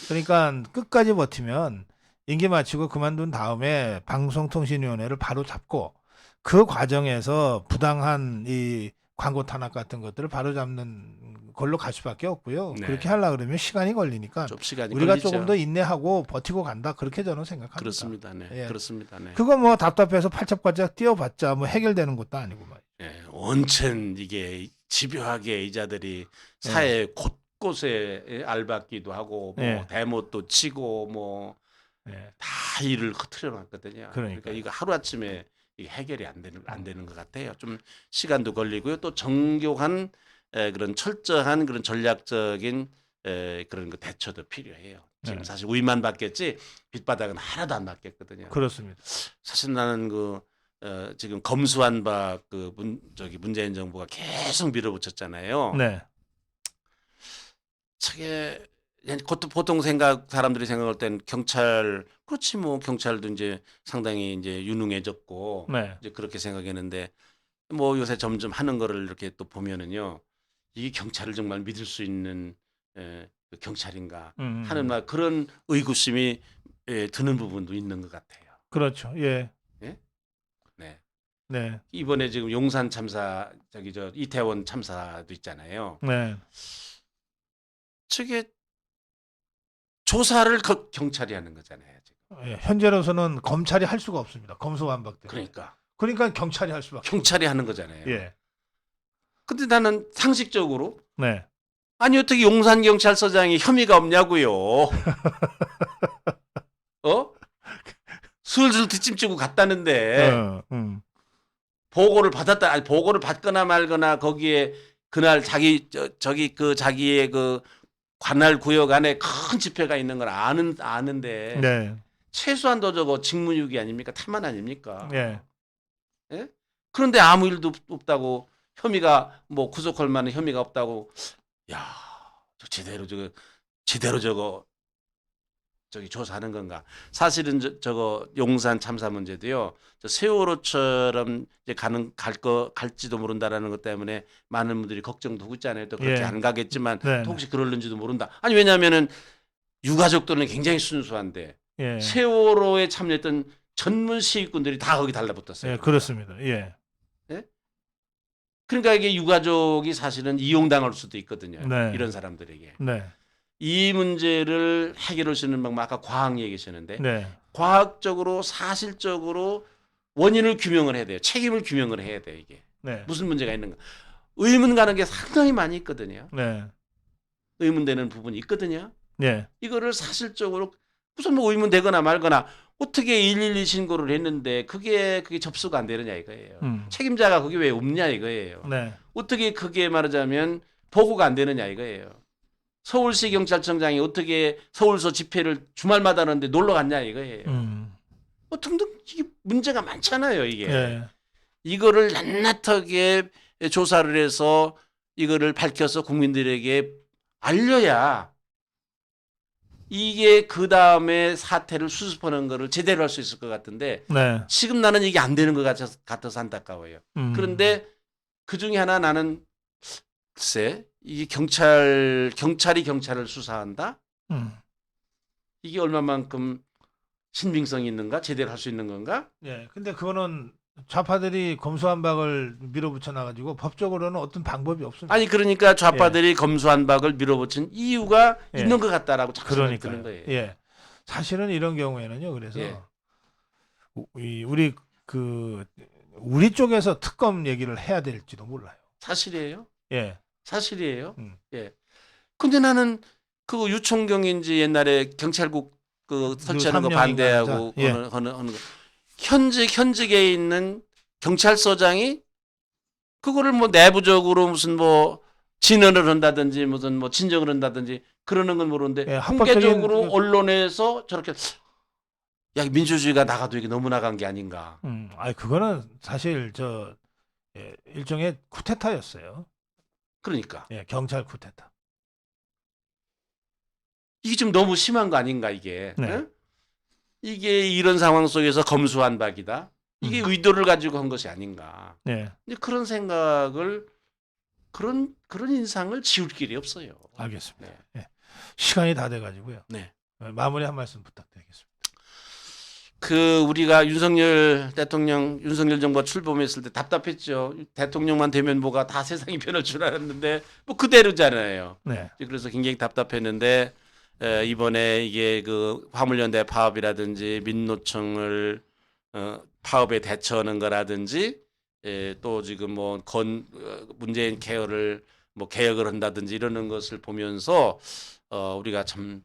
그러니까 끝까지 버티면 임기 마치고 그만둔 다음에 방송통신위원회를 바로 잡고 그 과정에서 부당한 이 광고 탄압 같은 것들을 바로 잡는 걸로 갈 수밖에 없고요. 네. 그렇게 하려 그러면 시간이 걸리니까 좀 시간이 우리가 걸리죠. 조금 더 인내하고 버티고 간다 그렇게 저는 생각합니다. 그렇습니다. 네. 예. 그렇습니다. 네. 그거 답답해서 팔짝팔짝 뛰어봤자 해결되는 것도 아니고 말이죠. 네. 온천 이게 집요하게 이자들이 사회 곳곳에 알받기도 하고 네. 대못도 치고 예. 다 일을 흐트려 놨거든요. 그러니까요. 그러니까 이거 하루 아침에 이게 해결이 안 되는 것 같아요. 좀 시간도 걸리고요. 또 정교한 그런 철저한 그런 전략적인 그런 대처도 필요해요. 지금 네. 사실 우위만 받겠지 밑바닥은 하나도 안 받겠거든요. 그렇습니다. 사실 나는 지금 검수한 바 문재인 정부가 계속 밀어붙였잖아요. 네. 저게 그것도 보통 사람들이 생각할 땐 그렇지 경찰도 이제 상당히 이제 유능해졌고 네. 이제 그렇게 생각했는데 요새 점점 하는 거를 이렇게 또 보면은요 이게 경찰을 정말 믿을 수 있는 그 경찰인가 하는 그런 의구심이 드는 부분도 있는 것 같아요. 그렇죠. 예. 네. 네. 이번에 지금 용산 참사 저기 저 이태원 참사도 있잖아요. 네. 저게 조사를 경찰이 하는 거잖아요. 지금. 예, 현재로서는 검찰이 할 수가 없습니다. 검소완박 때문에. 그러니까 경찰이 할 수밖에. 경찰이 하는 거잖아요. 예. 근데 나는 상식적으로 네. 아니 어떻게 용산 경찰서장이 혐의가 없냐고요. 어? 슬슬 뒷짐지고 갔다는데 보고를 받았다. 아니 보고를 받거나 말거나 거기에 그날 저기 그 자기의 그 관할 구역 안에 큰 집회가 있는 걸 아는데 네. 최소한도 저거 직무유기 아닙니까? 탈만 아닙니까? 예. 예? 그런데 아무 일도 없다고 혐의가 뭐 구속할 만한 혐의가 없다고 야, 제대로 저거 저기 조사하는 건가? 사실은 저거 용산 참사 문제도요. 저 세월호처럼 이제 갈지도 모른다라는 것 때문에 많은 분들이 걱정도 하고 있잖아요. 또 그렇게 예. 안 가겠지만 네. 또 혹시 그럴는지도 모른다. 아니 왜냐하면은 유가족들은 굉장히 순수한데 예. 세월호에 참여했던 전문 시위꾼들이 다 거기 달라붙었어요. 예, 그렇습니다. 예. 그러니까 이게 유가족이 사실은 이용당할 수도 있거든요. 네. 이런 사람들에게. 네. 이 문제를 해결할 수 있는 방법 아까 과학 얘기하셨는데 네. 과학적으로 사실적으로 원인을 규명을 해야 돼요. 책임을 규명을 해야 돼요. 이게 네. 무슨 문제가 있는가. 의문 가는 게 상당히 많이 있거든요. 네. 의문되는 부분이 있거든요. 네. 이거를 사실적으로 무슨 뭐 의문되거나 말거나 어떻게 112 신고를 했는데 그게 접수가 안 되느냐 이거예요. 책임자가 거기 왜 없냐 이거예요. 네. 어떻게 그게 말하자면 보고가 안 되느냐 이거예요. 서울시 경찰청장이 어떻게 서울서 집회를 주말마다 하는데 놀러 갔냐 이거예요. 뭐 등등 이게 문제가 많잖아요 이게. 예. 이거를 낱낱하게 조사를 해서 이거를 밝혀서 국민들에게 알려야 이게 그 다음에 사태를 수습하는 거를 제대로 할 수 있을 것 같은데 네. 지금 나는 이게 안 되는 것 같아서 안타까워요. 그런데 그 중에 하나 나는 글쎄 이게 경찰이 경찰을 수사한다? 이게 얼마만큼 신빙성이 있는가? 제대로 할 수 있는 건가? 예. 근데 그거는 좌파들이 검수완박을 밀어붙여 놔가지고 법적으로는 어떤 방법이 없습니다. 아니 그러니까 좌파들이 검수완박을 밀어붙인 이유가 예. 있는 것 같다라고 자꾸 생각이 드는 그러니까요. 거예요. 예. 사실은 이런 경우에는요. 그래서 예. 우리 쪽에서 특검 얘기를 해야 될지도 몰라요. 사실이에요. 예. 사실이에요. 예. 근데 나는 그 유총경인지 옛날에 경찰국 그 설치하는 거 반대하고 예. 하는 거. 현직에 있는 경찰서장이 그거를 뭐 내부적으로 무슨 뭐 진언을 한다든지 무슨 뭐 진정을 한다든지 그러는 건 모르는데 예, 공개적으로 언론에서 저렇게 야 민주주의가 나가도 이게 너무 나간 게 아닌가. 아니 그거는 사실 일종의 쿠데타였어요. 그러니까 예, 경찰 쿠데타. 이게 좀 너무 심한 거 아닌가 이게. 네. 응? 이게 이런 상황 속에서 검수완박이다. 이게 의도를 가지고 한 것이 아닌가. 네. 근데 그런 생각을 그런 인상을 지울 길이 없어요. 알겠습니다. 네. 예. 시간이 다 돼가지고요. 네. 마무리 한 말씀 부탁드리겠습니다. 우리가 윤석열 정부가 출범했을 때 답답했죠. 대통령만 되면 뭐가 다 세상이 변할 줄 알았는데 뭐 그대로잖아요. 네. 그래서 굉장히 답답했는데 이번에 이게 그 화물연대 파업이라든지 민노총을 파업에 대처하는 거라든지 또 지금 뭐 문재인 케어를 뭐 개혁을 한다든지 이러는 것을 보면서 우리가 참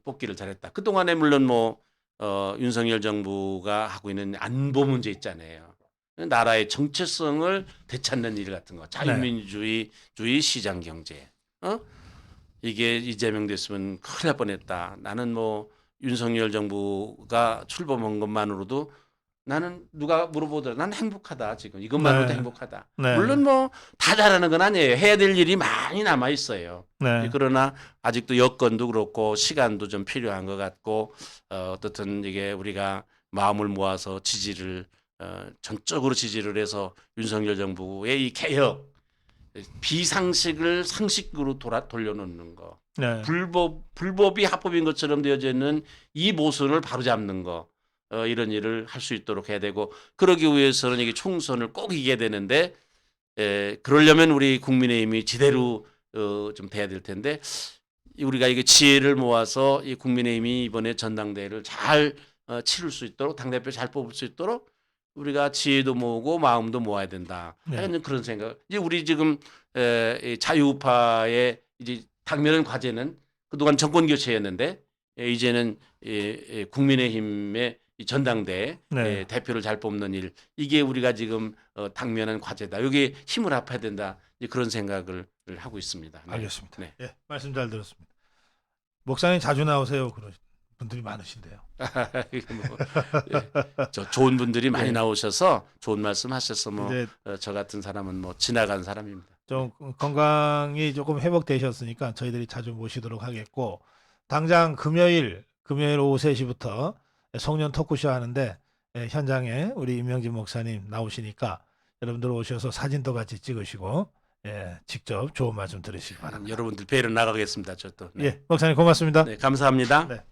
뽑기를 잘했다. 그동안에 물론 뭐 윤석열 정부가 하고 있는 안보 문제 있잖아요. 나라의 정체성을 되찾는 일 같은 거. 자유민주주의, 시장 경제. 이게 이재명 됐으면 큰일 날 뻔했다. 나는 뭐 윤석열 정부가 출범한 것만으로도 나는 누가 물어보더라도 난 행복하다. 지금 이것만으로도 네. 행복하다. 네. 물론 뭐 다 잘하는 건 아니에요. 해야 될 일이 많이 남아 있어요. 네. 그러나 아직도 여건도 그렇고 시간도 좀 필요한 것 같고 어떻든 이게 우리가 마음을 모아서 전적으로 지지를 해서 윤석열 정부의 이 개혁 비상식을 상식으로 돌려놓는 거. 네. 불법이 합법인 것처럼 되어져 있는 이 모순을 바로잡는 거. 이런 일을 할 수 있도록 해야 되고 그러기 위해서는 이게 총선을 꼭 이겨야 되는데 그러려면 우리 국민의힘이 지대로 좀 돼야 될 텐데 우리가 이게 지혜를 모아서 이 국민의힘이 이번에 전당대회를 잘 치를 수 있도록 당대표 잘 뽑을 수 있도록 우리가 지혜도 모으고 마음도 모아야 된다. 네. 하여튼 그런 생각. 이제 우리 지금 이 자유우파의 이제 당면한 과제는 그동안 정권 교체였는데 이제는 국민의힘의 이 전당대회 네. 대표를 잘 뽑는 일 이게 우리가 지금 당면한 과제다. 여기에 힘을 합해야 된다. 이제 그런 생각을 하고 있습니다. 네. 알겠습니다. 네. 예, 말씀 잘 들었습니다. 목사님 자주 나오세요. 그런 분들이 많으신데요. 뭐, 저 좋은 분들이 많이 네. 나오셔서 좋은 말씀하셔서 뭐 이제 저 같은 사람은 뭐 지나간 사람입니다. 좀 건강이 조금 회복되셨으니까 저희들이 자주 모시도록 하겠고 당장 금요일 오후 3시부터 송년 토크쇼 하는데 현장에 우리 임명진 목사님 나오시니까 여러분들 오셔서 사진도 같이 찍으시고 직접 좋은 말씀 들으시기 바랍니다. 여러분들 뵈러 나가겠습니다. 저 또. 네. 예, 목사님 고맙습니다. 네, 감사합니다. 네.